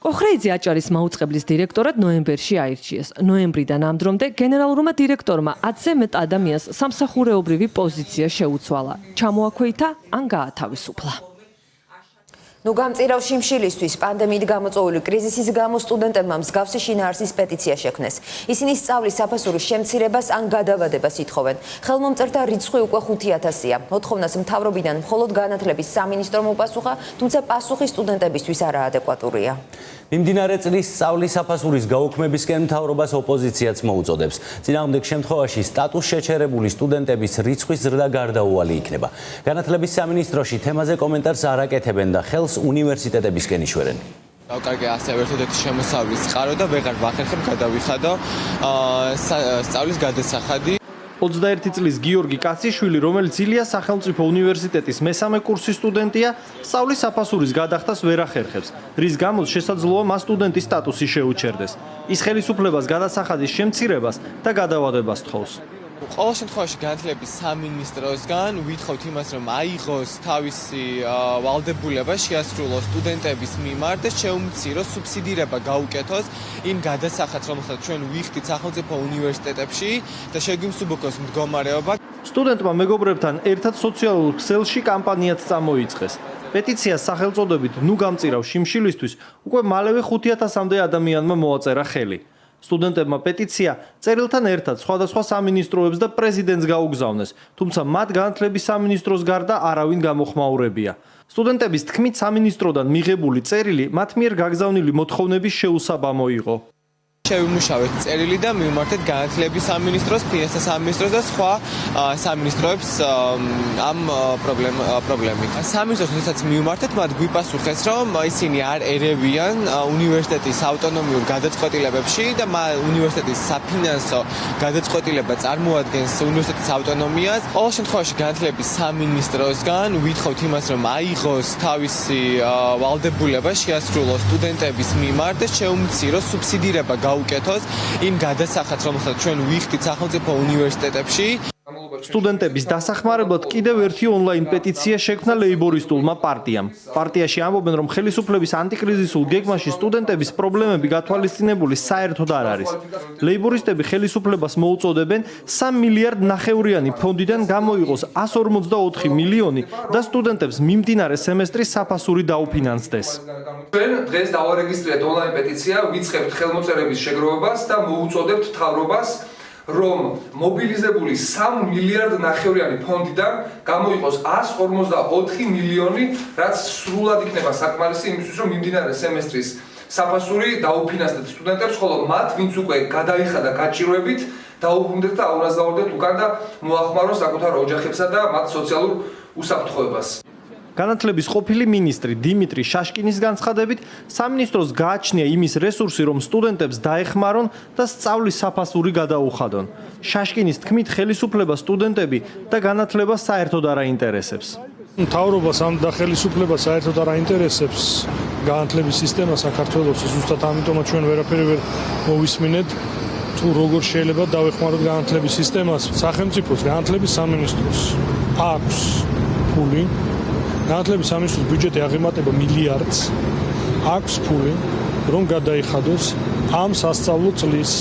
S4: კოხრეიძე აჭარის მაუწყებლის დირექტორად ნოემბერში აირჩიეს. ნოემბრიდან ამ დრომდე გენერალურმა დირექტორმა 10-ზე მეტ ადამიანს სამსახურეობრივი პოზიცია შეუცვალა. ჩამოაქვეითა ან გაათავისუფლა.
S1: გამწირავ შიმშილისთვის პანდემიით გამოწვეული კრიზისის გამო სტუდენტებმა მსგავსი შინაარსის პეტიცია შექმნეს. ისინი სწავლის საფასურის შემცირებას ან გადავადებას ითხოვენ. ხელმომწერთა რიცხვი უკვე 5000-ია. მოთხოვნას მთავრობიდან მხოლოდ განათლების სამინისტრო მოპასუხა, თუმცა პასუხი სტუდენტებისთვის არაადეკვატურია.
S2: მიმდინარე წლის სწავლის საფასურის გაუქმებისკენ მთავრობას ოპოზიციაც მოუწოდებს. წინააღმდეგ შემთხვევაში სტატუს შეჩერებული სტუდენტების რიცხვის ზრდა გარდაუვალი იქნება. განათლების სამინისტროში თემაზე კომენტარს არ აკეთებენ და ხელს უნივერსიტეტებისკენ იშვერენ.
S7: დავკარგე ასე ერთადერთი შემოსავლის წყარო და ვეღარ ვახერხებ გადავიხადო სწავლის გადასახადი.
S8: 21 წლის გიორგი კაციშვილი, რომელიც ილიას სახელმწიფო უნივერსიტეტის მესამე კურსის სტუდენტია, სწავლის საფასურის გადახდას ვერ ახერხებს, რის გამოც შესაძლოა მას სტუდენტის სტატუსი შეუჩერდეს. ის ხელისუფლებას გადასახადის შემცირებას და გადავადებას თხოვს.
S7: ყოველ შემთხვევაში განათლების სამინისტროსგან ვითხოვთ იმას, რომ აიღოს თავისი ვალდებულება შეასრულოს სტუდენტების მიმართ და შეუმციროს სუბსიდირება გაუკეთოს იმ გადასახადს, რომელსაც ჩვენ ვიხდით სახელმწიფო უნივერსიტეტებში და შეგვიმსუბუქოს მდგომარეობა.
S8: სტუდენტმა მეგობრებთან ერთად სოციალურ ქსელში კამპანიაც წამოიწყეს. პეტიციას სახელწოდებით "ნუ გამწირავ შიმშილისთვის" უკვე მალევე 5000-მდე ადამიანმა მოაწერა ხელი. სტუდენტებმა პეტიცია წერილთან ერთად სხვადასხვა სამინისტროებს და პრეზიდენტს გაუგზავნეს, თუმცა მათ განათლების სამინისტროს გარდა არავინ გამოხმაურებია. სტუდენტების თქმით, სამინისტროდან მიღებული წერილი მათ მიერ გაგზავნილი მოთხოვნების შეუსაბამო იყო.
S7: შევიმუშავეთ წერილი და მივმართეთ განათლების სამინისტროს, ფინანსთა სამინისტროს და სხვა სამინისტროებს ამ პრობლემით. სამინისტროს როდესაც მივმართეთ, მათ გვიპასუხეს, რომ ისინი არ ერევიან უნივერსიტეტის ავტონომიურ გადაწყვეტილებებში და უნივერსიტეტის საფინანსო გადაწყვეტილება წარმოადგენს უნივერსიტეტის ავტონომიას. ყოველ შემთხვევაში განათლების სამინისტროსგან ვითხოვთ იმას, რომ აიღოს თავისი ვალდებულება შეასრულოს სტუდენტების მიმართ და შეუმციროს სუბსიდირება გაუკეთოს იმ გადასახადს, რომელსაც ჩვენ ვიხდით სახელმწიფო უნივერსიტეტებში.
S8: სტუდენტების დასახმარებლად კიდევ ერთი ონლაინ პეტიცია შექმნა ლეიბორისტულმა პარტიამ. პარტიაში ამბობენ, რომ ხელისუფლების ანტიკრიზისულ გეგმაში სტუდენტების პრობლემები გათვალისწინებული საერთოდ არ არის. ლეიბორისტები ხელისუფლებას მოუწოდებენ 3 მილიარდ ნახევრიანი ფონდიდან გამოიყოს 144 მილიონი და სტუდენტებს მიმდინარე სემესტრის საფასური დაუფინანსდეს.
S9: ჩვენ დღეს დავარეგისტრირეთ ონლაინ პეტიცია, ვიწყებთ ხელმოწერების შეგროვებას და მოუწოდებთ მთავრობას, რომ მობილიზებული 3 მილიარდ ნახევრიანი ფონდიდან გამოიყოს 144 მილიონი, რაც სრულად იქნება საკმარისი იმისთვის, რომ მიმდინარე სემესტრის საფასური დაუფინანსდეთ სტუდენტებს, ხოლო მათ, ვინც უკვე გადაიხადა გაჭირვებით, დაუბრუნდეთ და აუნაზაურდეთ უკან და მოახმაროს საკუთარ ოჯახებსა და მათ სოციალურ უსაფრთხოებას.
S8: განათლების ყოფილი მინისტრი დიმიტრი შაშკინის განცხადებით, სამინისტროს გააჩნია იმის რესურსი, რომ სტუდენტებს დაეხმარონ და სწავლის საფასური გადაუხადონ. შაშკინის თქმით, ხელისუფლება სტუდენტები და განათლება საერთოდ არ აინტერესებს.
S10: მთავრობას ამ და ხელისუფლებას საერთოდ არ აინტერესებს განათლების სისტემა საქართველოს, ზუსტად ამიტომაც ჩვენ ვერაფერი ვერ მოვისმინეთ. თუ როგორ შეიძლება დავეხმაროთ განათლების სისტემას, სახელმწიფოს განათლების სამინისტროს აქვს ფული, განათლების სამინისტროს ბიუჯეტი აღემატება მილიარდს, აქვს ფული, რომ გადაიხადოს ამ სასწავლო წლის,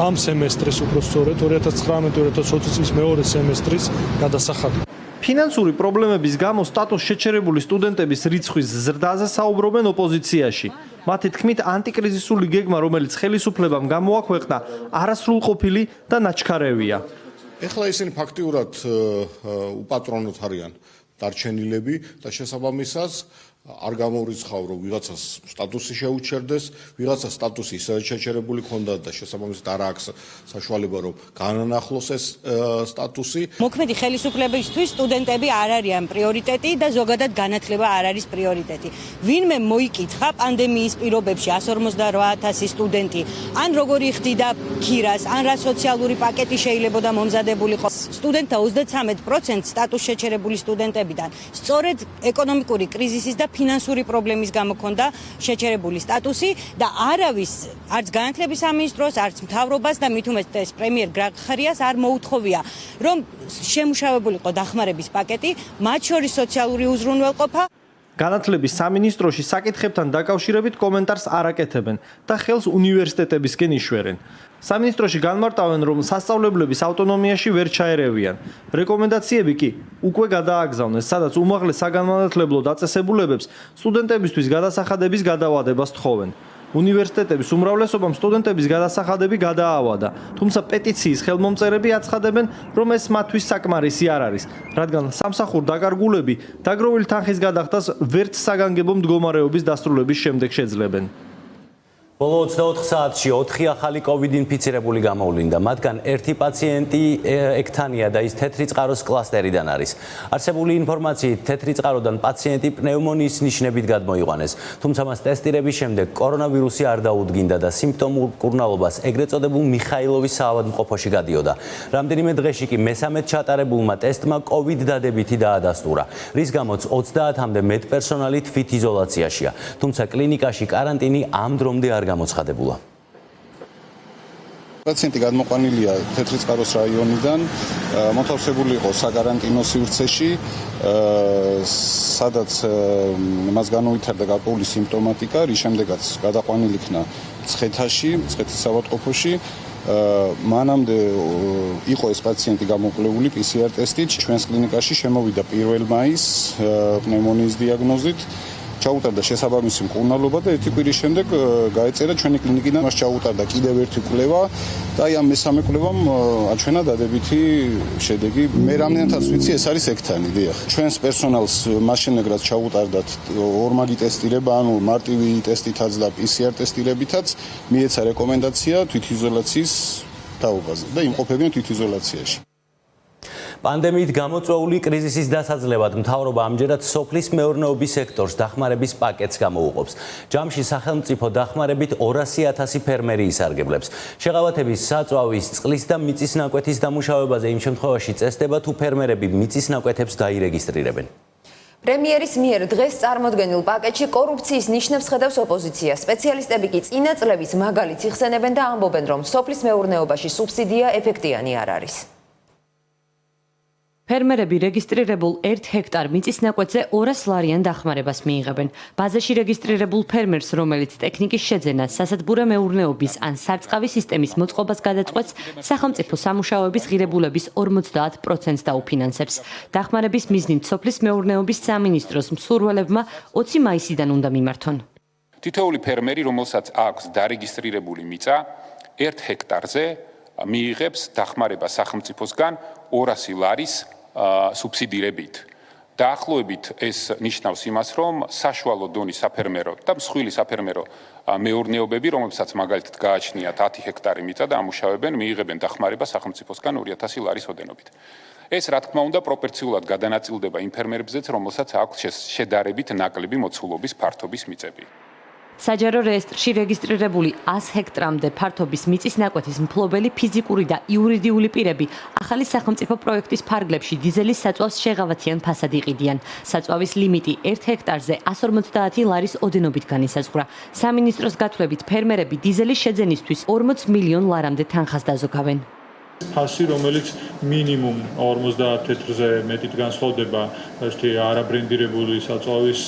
S10: ამ სემესტრის უფრო სწორედ 2019-2020 წლის მეორე სემესტრის გადასახადი.
S8: ფინანსური პრობლემების გამო სტატუს შეჩერებული სტუდენტების რიცხვის ზრდაზე საუბრობენ ოპოზიციაში. მათი თქმით, ანტიკრიზისული გეგმა, რომელიც ხელისუფლებამ გამოაქვეყნა, არასრულყოფილი და ნაჩქარევია.
S21: ეხლა ისინი ფაქტიურად უპატრონოთ არიან დარჩენილები და შესაბამისად არ გამოურიცხავ, რომ ვიღაცას სტატუსი შეუჩერდეს, ვიღაცა სტატუსი ისევ შეჩერებული ქონდა და შესაბამისად არ აქვს საშუალება, რომ განანახლოს ეს სტატუსი.
S11: მოქმედი ხელისუფლებისთვის სტუდენტები არ არიან პრიორიტეტი და ზოგადად განათლება არ არის პრიორიტეტი. ვინმე მოიკითხა პანდემიის პირობებში 148,000 სტუდენტი, ან როგორი ხდიდა ქირას, ან რა სოციალური პაკეტი შეიძლებოდა მომზადებულიყო. სტუდენტთა 33% სტატუს შეჩერებული სტუდენტებიდან სწორედ ეკონომიკური კრიზისის და ფინანსური პრობლემის გამო ჰქონდა შეჩერებული სტატუსი და არავის არც განათლების სამინისტროს, არც მთავრობას და მით უმეტეს პრემიერ გრაგხარიას არ მოუთხოვია, რომ შემუშავებულიყო დახმარების პაკეტი, მათ შორის სოციალური უზრუნველყოფა.
S8: განათლების სამინისტროში საკითხებთან დაკავშირებით კომენტარს არ აკეთებენ და ხელს უნივერსიტეტებისკენ იშვერენ. სამინისტროში განმარტავენ, რომ სასწავლებლების ავტონომიაში ვერ ჩაერევიან. რეკომენდაციები კი უკვე გადააგზავნეს, სადაც უმაღლეს საგანმანათლებლო დაწესებულებებს სტუდენტებისთვის გადასახადების გადავადებას თხოვენ. უნივერსიტეტების უმრავლესობამ სტუდენტების გადასახადები გადაავადა, თუმცა პეტიციის ხელმომწერები აცხადებენ, რომ ეს მათთვის საკმარისი არ არის, რადგან სამსახურ დაკარგულები დაგროვილი თანხის გადახდას ვერც საგანგებო მდგომარეობის დასრულების შემდეგ შეძლებენ.
S2: ბოლო 24 საათში 4 ახალი COVID ინფიცირებული გამოვლინდა, მათგან ერთი პაციენტი ექთანია და ის თეთრი წყაროს კლასტერიდან არის. არსებული ინფორმაციით თეთრი წყაროდან პაციენტი პნევმონიის ნიშნებით გადმოიყვანეს, თუმცა მას ტესტირების შემდეგ კორონავირუსი არ დაუდგინდა და სიმპტომურ მკურნალობას ეგრეთ წოდებულ მიხაილოვის საავადმყოფოში გადიოდა. რამდენიმე დღეში კი მესამედ ჩატარებულმა ტესტმა COVID დადებითი დაადასტურა, რის გამოც 30-მდე მედპერსონალი თვით იზოლაციაშია, თუმცა კლინიკაში კარანტინი ამ დრომდე არ გამოცხადებულა.
S20: პაციენტი გადმოყვანილია თეთრი წყაროს რაიონიდან, მოთავსებული იყო საკარანტინო სივრცეში, სადაც მას განუვითარდა გარკვეული სიმპტომატიკა, რის შემდეგაც გადაყვანილი იქნა მცხეთაში, მცხეთის საავადმყოფოში. მანამდე იყო ეს პაციენტი გამოკვლეული PCR ტესტით, ჩვენს კლინიკაში შემოვიდა 1 მაისს პნევმონიის დიაგნოზით. ჩაუტარდა შესაბამისი მკურნალობა და ერთი კვირის შემდეგ გაეწერა ჩვენი კლინიკიდან მას ჩაუტარდა კიდევ ერთი კვლევა და აი ამ მესამე კვლევამ აჩვენა დადებითი შედეგი. მე რამდენადაც ვიცი, ეს არის ექთანი, დიახ. ჩვენს პერსონალს მას შემდეგ რაც ჩაუტარდათ ორმაგი ტესტირება, ანუ მარტივი ტესტითაც და PCR ტესტირებითაც მიეცა რეკომენდაცია თვითიზოლაციის თაობაზე და იმყოფებიან თვითიზოლაციაში.
S2: პანდემიით გამოწვეული კრიზისის დასაძლევად მთავრობა ამჯერად სოფლის მეურნეობის სექტორს დახმარების პაკეტს გამოუყოფს. ჯამში სახელმწიფო დახმარებით 200,000 ფერმერი ისარგებლებს. შეღავათების, საწვავის, წყლის და მიწის ნაკვეთის დამუშავებაზე იმ შემთხვევაში წესდება თუ ფერმერები მიწის ნაკვეთებს დაირეგისტრირებენ.
S1: პრემიერის მიერ დღეს წარმოდგენილ პაკეტში კორუფციის ნიშნებს ხედავს ოპოზიცია. სპეციალისტები კი წინა წლების მაგალითს იხსენებენ და ამბობენ, რომ სოფლის მეურნეობაში სუბსიდია ეფექტიანი არ არის.
S3: ფერმერები რეგისტრირებულ 1 ჰექტარ მიწის ნაკვეთზე 200 ლარიან დახმარებას მიიღებენ. ბაზაში რეგისტრირებულ ფერმერს, რომელიც ტექნიკის შეძენას, სასათბურე მეურნეობის ან სარწყავი სისტემის მოწყობას გადაწყვეტს, სახელმწიფო სამუშაოების ღირებულების 50%-ს დაუფინანსებს. დახმარების მიზნით სოფლის მეურნეობის სამინისტროს მსურველებმა 20 მაისიდან უნდა მიმართონ.
S12: თითოეული ფერმერი, რომელსაც აქვს დარეგისტრირებული მიწა 1 ჰექტარზე, მიიღებს დახმარებას სახელმწიფოსგან 200 ლარის სუბსიდირებით. დაახლოებით ეს ნიშნავს იმას, რომ საშუალო დონის საფერმერო და მსხვილი საფერმერო მეურნეობები, რომლებსაც მაგალითად გააჩნიათ 10 ჰექტარი მიწა და ამუშავებენ, მიიღებენ დახმარებას სახელმწიფოსგან 200 ლარის ოდენობით. ეს რა თქმა უნდა პროპორციულად გადანაწილდება იმ ფერმერებზეც, რომელსაც აქვს შედარებით ნაკლები მოცულობის ფართობის მიწები.
S3: საჯარო რეესტრში რეგისტრირებული 100 ჰექტრამდე ფართობის მიწის ნაკვეთის მფლობელი ფიზიკური და იურიდიული პირები ახალი სახელმწიფო პროექტის ფარგლებში დიზელის საწვავს შეღავათიან ფასად იყიდიან. საწვავის ლიმიტი 1 ჰექტარზე 150 ლარის ოდენობით განისაზღვრა. სამინისტროს გათვლებით ფერმერები დიზელის შეძენისთვის 40 მილიონ ლარამდე თანხას დაზოგავენ.
S10: ფასი, რომელიც მინიმუმ 50 თეთრზე მეტით განსხვავდება ესეთი არაბრენდირებული საწვავის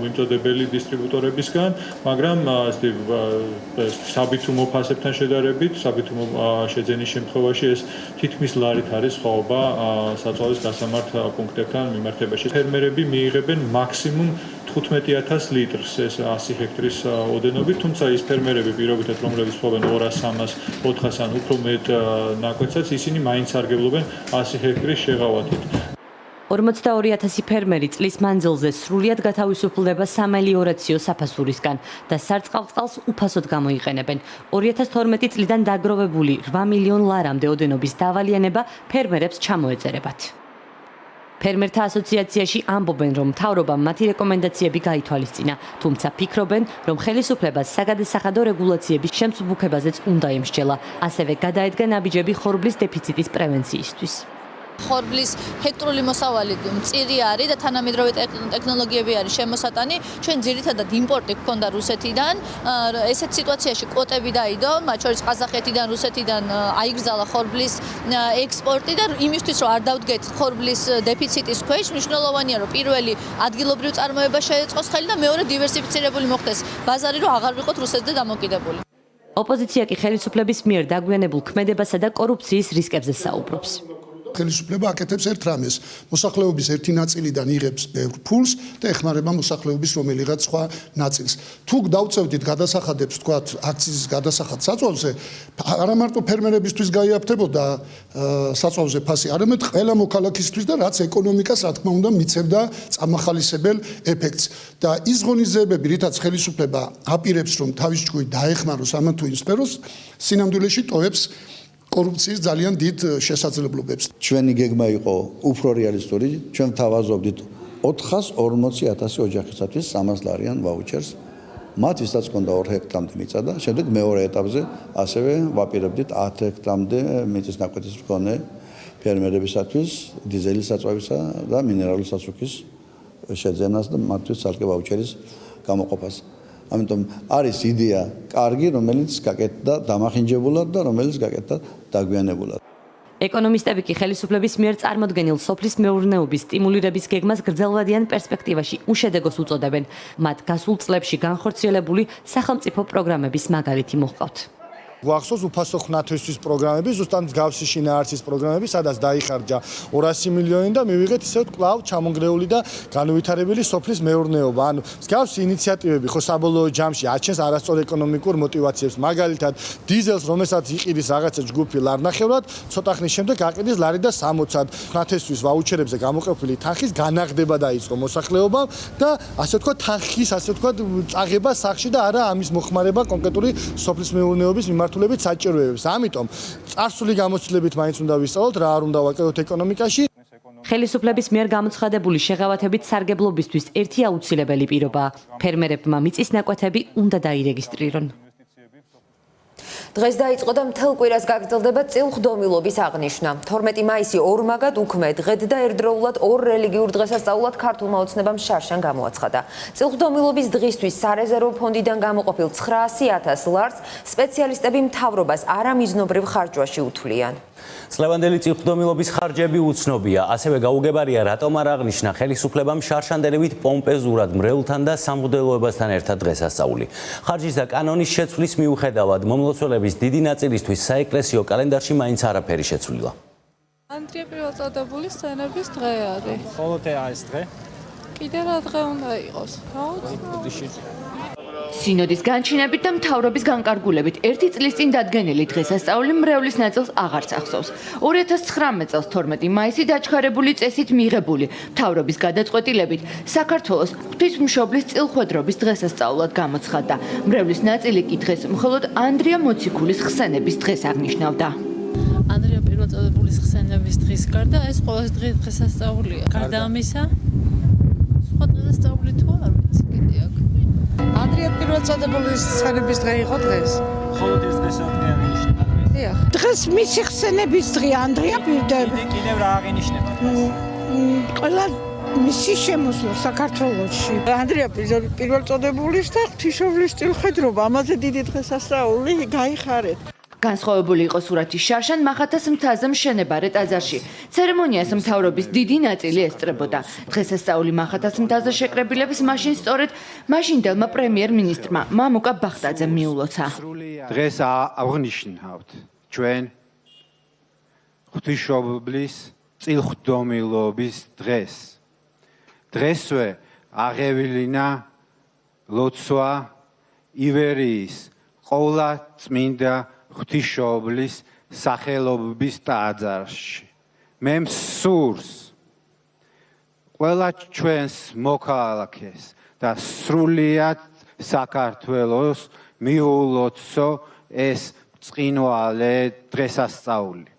S10: მიმწოდებელი დისტრიბუტორებისგან, მაგრამ ესეთი საბითუმო ფასებთან შედარებით, საბითუმო შეძენის შემთხვევაში ეს თითქმის ლარით არის სხვაობა საწვავის გასამართ პუნქტებთან მიმართებაში. ფერმერები მიიღებენ მაქსიმუმ 15,000 ლიტრს ეს 100 ჰექტრის ოდენობით, თუმცა ის ფერმერები პირობითად, რომლებიც ხოვენ 200-300, 400 ან უფრო მეტ ნაკვეთსაც, ისინი მაინც სარგებლობენ 100 ჰექტრის შეღავათით.
S3: 42,000 ფერმერი წლის მანძილზე სრულიად გათავისუფლდება სამელიორაციო საფასურისგან და სარწყავ წყალს უფასოდ გამოიყენებენ. 2012 წლიდან დაგროვებული 8 მილიონ ლარამდე ოდენობის დავალიანება ფერმერებს ჩამოეწერებათ. ფერმერთა ასოციაციაში ამბობენ, რომ მთავრობამ მათი რეკომენდაციები გაითვალისწინა, თუმცა ფიქრობენ, რომ ხელისუფლებას საგადასახადო რეგულაციების შემსუბუქებაზეც უნდა ემსჯელა. ასევე გადაედგა ნაბიჯები ხორბლის დეფიციტის პრევენციისთვის.
S13: ხორბლის ჰექტრული მოსავალი მწირი არის და თანამედროვე ტექნოლოგიები არის შემოსატანი. ჩვენ ძირითადად იმპორტი გქონდა რუსეთიდან. ესეთ სიტუაციაში კვოტები დაიდო, მათ შორის ყაზახეთიდან, რუსეთიდან აიგრძალა ხორბლის ექსპორტი და იმისთვის რომ არ დავდგეთ ხორბლის დეფიციტის ქვეშ, მნიშვნელოვანია რომ პირველი ადგილობრივ წარმოება შეეწყოს ხელი და მეორე დივერსიფიცირებული მოხდეს ბაზარი, რომ აღარ ვიყოთ რუსეთზე დამოკიდებული.
S3: ოპოზიცია კი ხელისუფლების მიერ დაგვიანებულ ქმედებასა და კორუფციის რისკებზე საუბრობს.
S15: ხელისუფლება აკეთებს ერთ რამეს. მოსახლეობის ერთი ნაწილიდან იღებს ბევრ ფულს და ეხმარება მოსახლეობის რომელიღაც სხვა ნაწილს. თუ დავწევდით გადასახადებს, თქვათ, აქციის გადასახად საწვავზე, არა მარტო ფერმერებისთვის გაიაფთებოდა საწვავზე ფასი, არამედ ყველა მოქალაქისთვის და რაც ეკონომიკას, რა თქმა უნდა, მიცევდა წამახალისებელ ეფექტს. და ის ღონისძიებები, რითაც ხელისუფლება აპირებს, რომ თავის ჯგუფი დაეხმაროს ამა თუ იმ სფეროს, სინამდვილეში ტოვებს კორუფციის ძალიან დიდ შესაძლებლობებს.
S16: ჩვენი გეგმა იყო უფრო რეალისტური, ჩვენ თავაზობდით 440,000 ოჯახისათვის 300 ლარიან ვაუჩერს. მათ ვისაც ჰქონდა 2 ჰექტრამდე მიწა და შემდეგ მეორე ეტაპზე ასევე ვაპირებდით 10 ჰექტრამდე მიწის ნაკვეთის მქონე ფერმერებისათვის დიზელის საწვავისა და მინერალური სასუქის შეძენას და მათთვის ცალკე ვაუჩერის გამოყოფას. ამიტომ არის იდეა კარგი, რომელიც გაკეთდა დამახინჯებულად და რომელიც გაკეთდა დაგვიანებულად.
S3: ეკონომისტები კი ხელისუფლების მიერ წარმოდგენილ სოფლის მეურნეობის სტიმულირების გეგმას გრძელვადიან პერსპექტივაში უშედეგოს უწოდებენ. მათ გასულ წლებში განხორციელებული სახელმწიფო პროგრამების მაგალითი მოჰყავთ.
S17: გვახსოვს უფასო ხნათვისთვის პროგრამები, ზუსტად მსგავსი შინაარსის პროგრამები, სადაც დაიხარჯა 200 მილიონი და მივიღეთ ისევ კვლავ ჩამონგრეული და განუვითარებელი სოფლის მეურნეობა. ანუ მსგავსი ინიციატივები ხო საბოლოო ჯამში აჩენს არასწორ ეკონომიკურ მოტივაციებს. მაგალითად, დიზელს, რომელსაც იყიდის რაღაცა ჯგუფი ლარნახევრად, ცოტა ხნის შემდეგ გაყიდის ლარი და 60-ად. ხნათვისთვის ვაუჩერებზე გამოყოფილი თანხის განაღდება დაიწყო მოსახლეობამ და ასე ვთქვათ, თანხის ასე ვთქვათ, წაღება სახში და არა ამის მოხმარება კონკრეტული სოფლის მეურნეობის მიმართულებით საჭიროებებს. ამიტომ წარსული გამოცდილებით მაინც უნდა ვისწავლოთ რა არ უნდა ვაკეთოთ ეკონომიკაში.
S3: ხელისუფლების მიერ გამოცხადებული შეღავათებით სარგებლობისთვის ერთი აუცილებელი პირობაა. ფერმერებმა მიწის ნაკვეთები უნდა დაირეგისტრირონ.
S1: დღეს დაიწყო და მთელ კვირას გაგრძელდება წილხდომილობის აღნიშვნა. 12 მაისი ორმაგად უქმე დღედ და ერთდროულად ორ რელიგიურ დღესასწაულად ქართულმა ოცნებამ შარშან გამოაცხადა. წილხდომილობის დღისთვის სარეზერვო ფონდიდან გამოყოფილ 900,000 ლარს სპეციალისტები მთავრობას არამიზნობრივ ხარჯვაში უთვლიან.
S2: წლევანდელი წილხდომილობის ხარჯები უცნობია, ასევე გაუგებარია რატომ არ აღნიშნა ხელისუფლებამ შარშანდელივით პომპეზურად მრევლთან და სამღვდელოებასთან ერთად დღესასწაული. ხარჯის და კანონის შეცვლის მიუხედავად მომლოცველების დიდი ნაწილისთვის საეკლესიო კალენდარში მაინც არაფერი შეცვლილა.
S18: ანდრია პირველწოდებული სცენების დღე არის.
S17: ხოლოდ ეს დღე?
S18: კიდე რა დღე უნდა იყოს?
S22: სინოდის განჩინებით და მთავრობის განკარგულებით ერთი წლის წინ დადგენილი დღესასწაული მრევლის ნაწილს აღარც ახსოვს. 2019 წელს 12 მაისი დაჩქარებული წესით მიღებული მთავრობის გადაწყვეტილებით საქართველოს ღვთისმშობლის წილხვედრობის დღესასწაულად გამოცხადდა. მრევლის ნაწილი კი დღეს მხოლოდ ანდრია მოციქულის ხსენების დღეს აღნიშნავდა.
S18: ანდრია პირველწოდებულის ხსენების დღის გარდა ეს ყოველდღიური დღესასწაულია. გარდა ამისა სხვა დღესასწაული თუ არ ვიცი კიდე აქ.
S26: ანდრია პირველწოდებულის ხსენების დღე იყო დღეს.
S17: ხოლოდ ეს დღესასწაული აღინიშნება.
S26: დიახ. დღეს მისი ხსენების დღე ანდრია პირველ.
S17: კიდევ რა აღინიშნება?
S26: ყველა მისი შემოსვლა საქართველოში. ანდრია პირველწოდებულის და ღვთისმშობლის წილხვედრობა, ამაზე დიდი დღესასწაული გაიხარეთ.
S22: განსხვავებული იყო სურათი შარშან მახათას მთაზე მშენებარე ტაძარში. ცერემონიას მთავრობის დიდი ნაწილი ესწრებოდა. დღესასწაული მახათას მთაზე შეკრებილებს მაშინ სწორედ მაშინდელმა პრემიერ-მინისტრმა მამუკა ბახტაძემ მიულოცა.
S27: დღეს აღნიშნავთ ჩვენ ღვთისმშობლის წილხდომილობის დღეს. დღესვე აღევლინა ლოცვა ივერიის ყოვლა წმინდა ღვთისმშობლის სახელობის ტაძარში. მე მსურს ყველა ჩვენს მოქალაქეს და სრულიად საქართველოს მიულოცო ეს ბრწყინვალე დღესასწაული.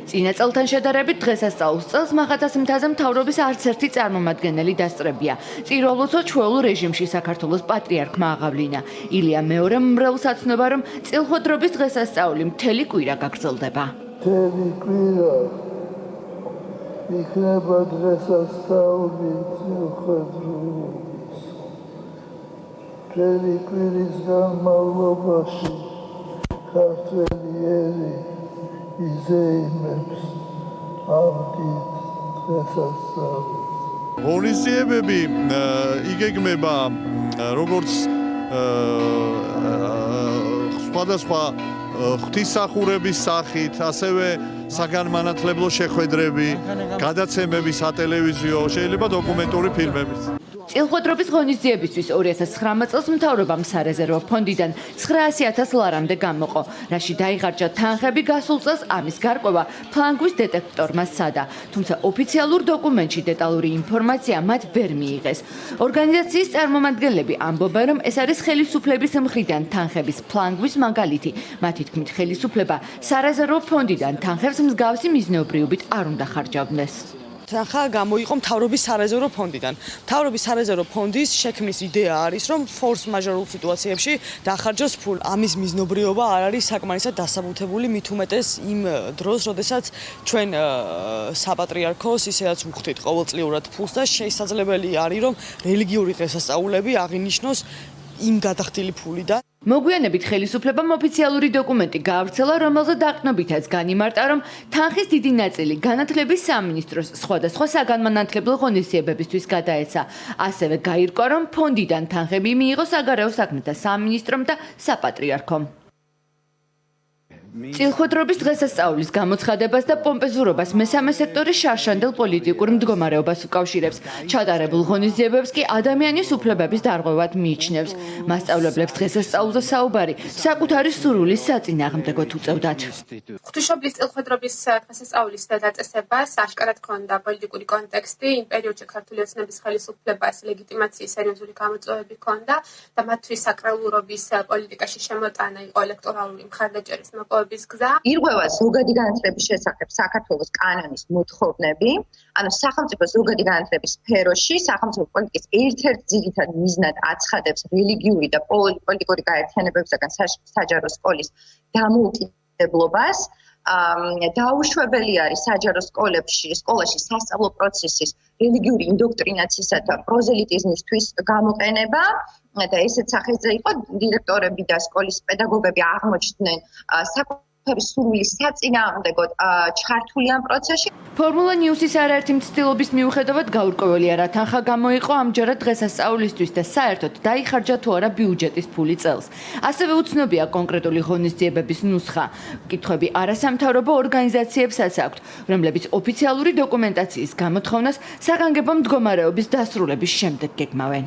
S22: წინა წელთან შედარებით დღესასწაულს წელს მახათას მთაზე მთავრობის არც ერთი წარმომადგენელი დასწრებია. წიროლოცო ჩვეულ რეჟიმში საქართველოს პატრიარქმა აღავლინა. ილია მეორემ მრევლს აცნობა, რომ წილხვედრობის დღესასწაული მთელი კვირა გაგრძელდება.
S28: მთელი კვირა იქნება დღესასწაული წილხვედრობის. მთელი კვირის განმავლობაში ქართველი ერი იზეიმებს ამ დიდ დღესასწაულს.
S17: ღონისძიებები იგეგმება როგორც სხვადასხვა ღვთისმსახურების სახით, ასევე
S8: საგანმანათლებლო შეხვედრები, გადაცემები სატელევიზიო, შეიძლება დოკუმენტური ფილმებიც.
S22: წილხვედრობის ღონისძიებისთვის 2019 წელს მთავრობამ სარეზერვო ფონდიდან 900.000 ლარამდე გამოყო, რაში დაიხარჯა თანხები გასულ წელს ამის გარკვევა ფლანგვის დეტექტორმა სცადა, თუმცა ოფიციალურ დოკუმენტში დეტალური ინფორმაცია მათ ვერ მიიღეს. ორგანიზაციის წარმომადგენლები ამბობენ, რომ ეს არის ხელისუფლების მხრიდან თანხების ფლანგვის მაგალითი. მათი თქმით, ხელისუფლება სარეზერვო ფონდიდან თანხებს მსგავსი მიზნეობრივობით არ უნდა ხარჯავდეს.
S4: თანხა გამოიყო მთავრობის სარეზერვო ფონდიდან. მთავრობის სარეზერვო ფონდის შექმნის იდეა არის, რომ ფორს მაჟორულ სიტუაციებში დახარჯოს ფული. ამის მიზნობრიობა არ არის საკმარისად დასაბუთებული, მით უმეტეს იმ დროს, როდესაც ჩვენ საპატრიარქოს ისედაც ვუხდით ყოველწლიურად ფულს და შესაძლებელი არის, რომ რელიგიური დღესასწაულები აღინიშნოს იმ გადახდილი ფულიდან.
S22: მოგვიანებით ხელისუფლებამ ოფიციალური დოკუმენტი გაავრცელა, რომელზე დაყრდნობითაც განიმარტა, რომ თანხის დიდი ნაწილი განათლების სამინისტროს სხვადასხვა საგანმანათლებლო ღონისძიებებისთვის გადაეცა. ასევე გაირკვა, რომ ფონდიდან თანხები მიიღო საგარეო საქმეთა სამინისტრომ და საპატრიარქომ. წილხვედრობის დღესასწაულის გამოცხადებას და პომპეზურობას მესამე სექტორის შარშანდელ პოლიტიკურ მდგომარეობას უკავშირებს. ჩატარებულ ღონისძიებებს კი ადამიანის უფლებების დარღვევად მიიჩნევს. მასწავლებლებს დღესასწაულზე საუბარი საკუთარი სურვილის საწინააღმდეგოდ უწევდათ.
S5: ღვთისმშობლის წილხვედრობის დღესასწაულის დაწესებას აშკარად ჰქონდა პოლიტიკური კონტექსტი. იმ პერიოდში ქართული ოცნების ხელისუფლებას ლეგიტიმაციის სერიოზული გამოწვევები ჰქონდა და მათთვის საკრალურობის პოლიტიკაში შემოტანა იყო ელექტორალური მხარდაჭერის მოპოვება.
S6: ირღვევა ზოგადი განათლების შესახებ საქართველოს კანონის მოთხოვნები, ანუ სახელმწიფო ზოგადი განათლების სფეროში სახელმწიფო პოლიტიკის ერთ-ერთ ძირითად მიზნად აცხადებს რელიგიური და პოლიტიკური გაერთიანებებისაგან საჯარო სკოლის დამოუკიდებლობას. დაუშვებელი არის საჯარო სკოლაში სასწავლო პროცესის რელიგიური ინდოქტრინაციისა და პროზელიტიზმისთვის გამოყენება და ესეც სახეზე იყო დირექტორები და სკოლის პედაგოგები აღმოჩნდნენ საკუთარი სურვილის საწინააღმდეგოდ ჩართული ამ პროცესში.
S22: ფორმულა ნიუსის არაერთი მცდელობის მიუხედავად გაურკვეველია, რა თანხა გამოიყო ამჯერად დღესასწაულისთვის და საერთოდ დაიხარჯა თუ არა ბიუჯეტის ფული წელს. ასევე უცნობია კონკრეტული ღონისძიებების ნუსხა. კითხვები არასამთავრობო ორგანიზაციებსაც აქვთ, რომლებიც ოფიციალური დოკუმენტაციის გამოთხოვნას საგანგებო მდგომარეობის დასრულების შემდეგ გეგმავენ.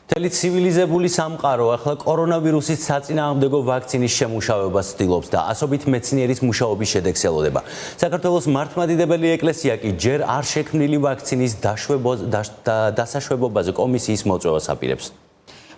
S2: მთელი ცივილიზებული სამყარო ახლა კორონავირუსის საწინააღმდეგო ვაქცინის შემუშავებას ცდილობს და ასობით მეცნიერის მუშაობის შედეგს ელოდება. საქართველოს მართლმადიდებელი ეკლესია კი ჯერ არ შექმნილი ვაქცინის დასაშვებობაზე კომისიის მოწვევას აპირებს.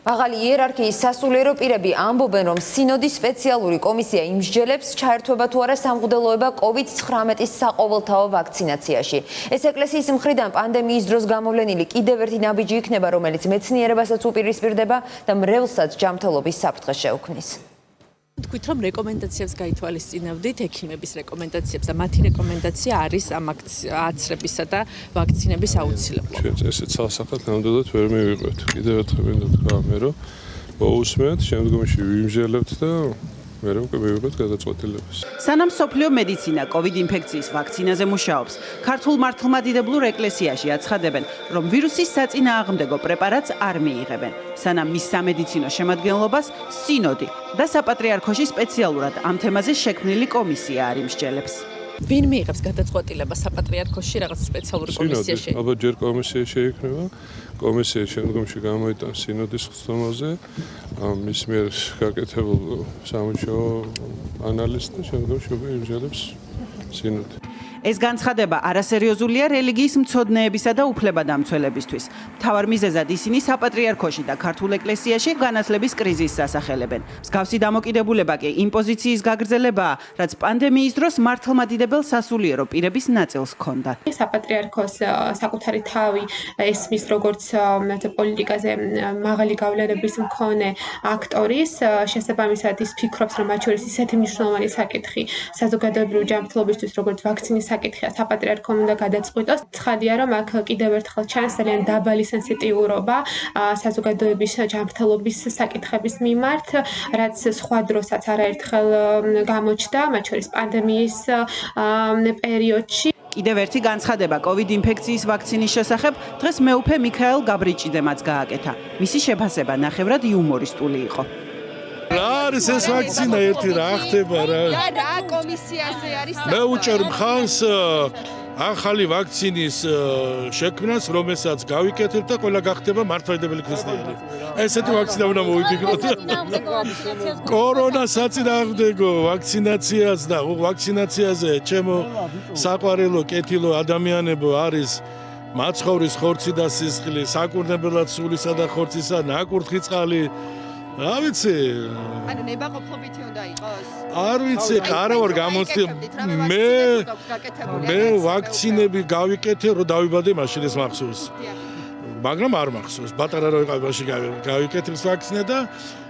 S1: მაღალი იერარქიის სასულიერო პირები ამბობენ, რომ სინოდის სპეციალური კომისია იმსჯელებს ჩაერთვება თუ არა სამღვდელოება COVID-19-ის საყოველთაო ვაქცინაციაში. ეს ეკლესიის მხრიდან პანდემიის დროს გამოვლენილი კიდევ ერთი ნაბიჯი იქნება, რომელიც მეცნიერებასაც უპირისპირდება და მრევლსაც ჯანმრთელობის საფრთხეს შეუქმნის.
S14: თქვით, რომ რეკომენდაციებს გაითვალისწინებდით, ექიმების რეკომენდაციებს და მათი რეკომენდაცია არის ამ აცრებისა და ვაქცინების აუცილებლობა.
S10: ჩვენ ესეც სასახად ნამდვილად ვერ მივიყვეთ. კიდევ ერთხელ მინდა თქვა მე, რომ მოусმენთ, შემდგომში ვიმსჯელებთ და მე მივიღეთ გადაწყვეტილებას.
S19: სანამ სოფლიო მედიცინა COVID ინფექციის ვაქცინაზე მუშაობს, ქართულ მართლმადიდებლურ ეკლესიაში აცხადებენ, რომ ვირუსის საწინააღმდეგო პრეპარატს არ მიიღებენ. სანამ მის სამედიცინო შემადგენლობას სინოდი და საპატრიარქოში სპეციალურად ამ თემაზე შექმნილი კომისია არ იმსჯელებს.
S14: ვინ მიიღებს გადაწყვეტილებას საპატრიარქოში რაღაც სპეციალური კომისიაში?
S10: ალბათ ჯერ კომისია შეიქმნება. კომისია შემდგომში გამოიტანს სინოდის ხსნაზე მის მიერ გაკეთებულ სამუშაო ანალიზს და შემდგომში იმსჯელებს სინოდი.
S19: ეს განცხადება არასერიოზულია რელიგიის მცოდნეებისა და უფლებადამცველებისთვის. მთავარ მიზეზად ისინი საპატრიარქოში და ქართულ ეკლესიაში განათლების კრიზისს ასახელებენ. მსგავსი დამოკიდებულება კი იმ პოზიციის გაგრძელებაა, რაც პანდემიის დროს მართლმადიდებელ სასულიერო პირების ნაწილს ჰქონდა.
S5: საპატრიარქოს საკუთარი თავი ესმის როგორც პოლიტიკაზე მაღალი გავლენების მქონე აქტორის, შესაბამისად ის ფიქრობს, რომ მათ შორის ისეთი მნიშვნელოვანი საკითხი საზოგადოებრივი ჯანმრთელობისთვის, როგორც ვაქცინის საკითხია, საპატრიარქომ უნდა გადაწყვიტოს. ცხადია, რომ აქ კიდევ ერთხელ ჩანს ძალიან დაბალი სენსიტიურობა საზოგადოების ჯანმრთელობის საკითხების მიმართ, რაც სხვა დროსაც არაერთხელ გამოჩნდა, მათ შორის პანდემიის პერიოდში.
S19: კიდევ ერთი განცხადება COVID ინფექციის ვაქცინის შესახებ დღეს მეუფე მიქაელ გაბრიჭიდემაც გააკეთა. მისი შეფასება ნახევრად იუმორისტული იყო.
S10: რა არის ეს ვაქცინა ერთი რა ხდება რა?
S7: რა კომისიაზე არის?
S10: მე უჭერ მხარს ახალი ვაქცინის შექმნას, რომელსაც გავიკეთებ და ყველა გახდება მართლმადიდებელი ქრისტიანი. ესეთი ვაქცინა უნდა მოვიფიქროთ. კორონა საწინააღმდეგო ვაქცინაციას და ვაქცინაციაზე ჩემო საყვარელო კეთილო ადამიანებო არის მაცხოვრის ხორცი და სისხლი, საკურნებელად სულისა და ხორცისა ნაკურთხი წყალი. რა ვიცი.
S7: ანუ ნებაყოფლობითი უნდა იყოს.
S10: არ ვიცი, არა ვარ გამოცდი. მე ვაქცინები გავიკეთე, რომ დავიბადე მაშინ ეს მახსოვს. მაგრამ არ მახსოვს. ბატარა რო ვიყავ მაშინ გავიკეთე ეს ვაქცინა და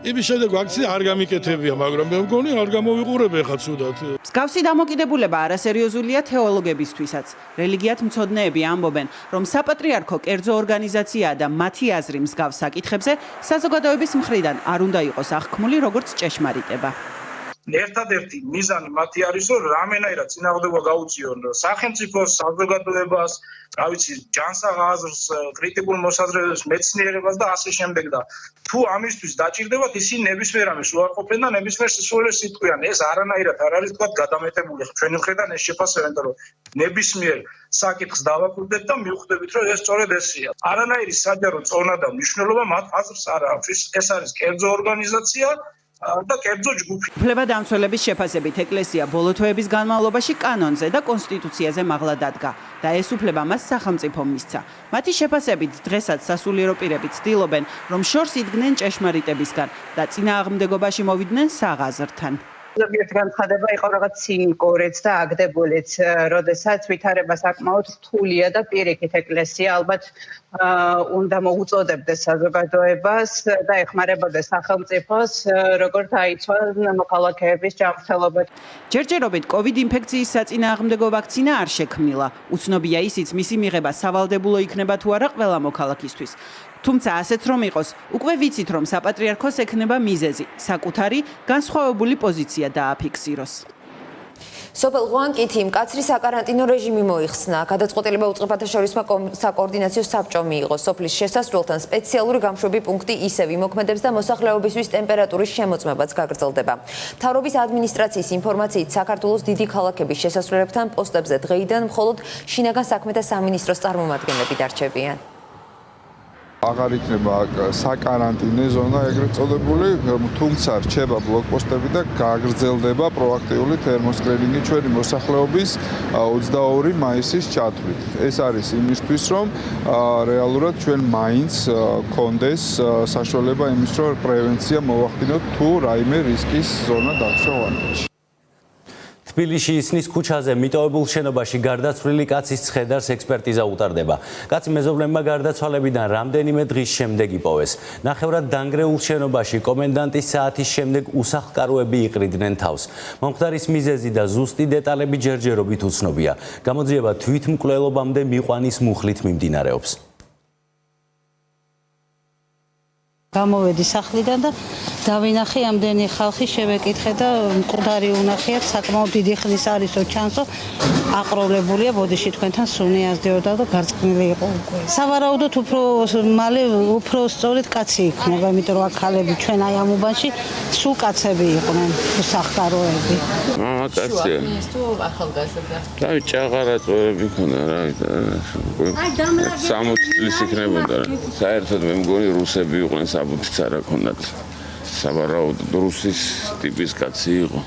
S10: იმის შემდეგ ვაქცინა არ გამიკეთებია, მაგრამ მე მგონი არ გამოვიყურებ ახლა ცუდად.
S19: მსგავსი დამოკიდებულება არასერიოზულია თეოლოგებისთვისაც. რელიგიათ მცოდნეები ამბობენ, რომ საპატრიარქო კერძო ორგანიზაციაა და მათი აზრი მსგავს საკითხებზე საზოგადოების მხრიდან არ უნდა იყოს აღქმული როგორც ჭეშმარიტება.
S9: ერთადერთი მიზანი მათი არის, რომ რამენაირად წინააღმდეგობა გაუწიონ სახელმწიფოს, საზოგადოებას, რა ვიცი, ჯანსაღ აზრს, კრიტიკულ მოსაზრებებს, მეცნიერებას და ასე შემდეგ და თუ ამისთვის დაჭირდებათ, ისინი ნებისმიერ ამის უარყოფენ და ნებისმიერ სისულელეს იტყვიან. ეს არანაირად არ არის თქვა გადამეტებული. ჩვენი მხრიდან ეს შეფასება, იმიტომ რომ ნებისმიერ საკითხს დავაკვირდეთ და მივხვდებით, რომ ეს სწორედ ესეა. არანაირი საჯარო წონა და მნიშვნელობა მათ აზრს არ აქვს. ეს არის კერძო ორგანიზაცია და კერძო ჯგუფი.
S19: უფლებადამცველების შეფასებით ეკლესია ბოლო თვეების განმავლობაში კანონზე და კონსტიტუციაზე მაღლა დადგა და ეს უფლება მას სახელმწიფომ მისცა. მათი შეფასებით დღესაც სასულიერო პირები ცდილობენ, რომ შორს იდგნენ ჭეშმარიტებისგან და წინააღმდეგობაში მოვიდნენ საღაზრთან.
S7: ზოგიერთ განცხადება იყო რაღაც ცინიკურიც და აგდებულიც, როდესაც ვითარება საკმაოდ რთულია და პირიქით ეკლესია ალბათ უნდა მოუწოდებდეს საზოგადოებას და ეხმარებოდეს სახელმწიფოს, როგორ დაიცვან მოქალაქეების ჯანმრთელობა.
S19: ჯერჯერობით COVID ინფექციის საწინააღმდეგო ვაქცინა არ შექმნილა. უცნობია ისიც, მისი მიღება სავალდებულო იქნება თუ არა ყველა მოქალაქისთვის. თუმცა ასეც რომ იყოს, უკვე ვიცით, რომ საპატრიარქოს ექნება მიზეზი, საკუთარი განსხვავებული პოზიცია დააფიქსიროს.
S1: სოფელ ღვანკითი მკაცრი საკარანტინო რეჟიმი მოიხსნა. გადაწყვეტილება უწყებათაშორისმა საკოორდინაციო საბჭომ მიიღო. სოფლის შესასვლელთან სპეციალური გამშვები პუნქტი ისევ იმოქმედებს და მოსახლეობისთვის ტემპერატურის შემოწმებაც გაგრძელდება. მთავრობის ადმინისტრაციის ინფორმაციით საქართველოს დიდი ქალაქების შესასვლელებთან პოსტებზე დღეიდან მხოლოდ შინაგან საქმეთა სამინისტროს წარმომადგენლები დარჩებიან.
S11: აღარ იქნება საკარანტინო ზონა ეგრეთ წოდებული, თუმცა რჩება ბლოკპოსტები და გაგრძელდება პროაქტიული თერმოსკრინინგი ჩვენი მოსახლეობის 22 მაისის ჩათვლით. ეს არის იმისთვის, რომ რეალურად ჩვენ მაინც გქონდეს საშუალება იმის, რომ პრევენცია მოვახდინოთ თუ რაიმე რისკის ზონა დარჩა ვანაში.
S2: თბილისში ისნის ქუჩაზე მიტოვებულ შენობაში გარდაცვლილი კაცის ცხედარს ექსპერტიზა utardeba. კაცი მეზობლებმა გარდაცვალებიდან რამდენიმე დღის შემდეგ იპოვეს. ნახევრად დანგრეულ შენობაში კომენდანტის საათის შემდეგ უსახლკაროები იყრიდნენ თავს. მომხდარის მიზეზი და ზუსტი დეტალები ჯერჯერობით უცნობია. გამოძიება თვითმკვლელობამდე მიყვანის მუხლით მიმდინარეობს.
S26: გამოვედი სახლიდან და დავინახე ამდენი ხალხი შევეკითხე და მკვდარი უნახიათ საკმაოდ დიდი ხნის არისო ჩანსო აყროლებულია ბოდიში თქვენთან სუნი ასდეოდა და გარწყნილი იყო უკვე. სავარაუდოდ უფრო მალე უფრო სწორედ კაცი იქნება, იმიტომ რომ აქ ხალები ჩვენ აი ამ უბანში სულ კაცები იყვნენ, უსახლკაროები.
S20: კაცია.
S26: თუ ახალგაზრდა.
S20: აი ჭაღარა წოები ქონდა რა.
S26: აი დამრაგებული
S20: 60 წლის იქნებოდა რა. საერთოდ მე მგონი რუსები იყვნენ საბუთიც არ აქონდათ. სავარაუდოდ რუსის ტიპის კაცი იყო.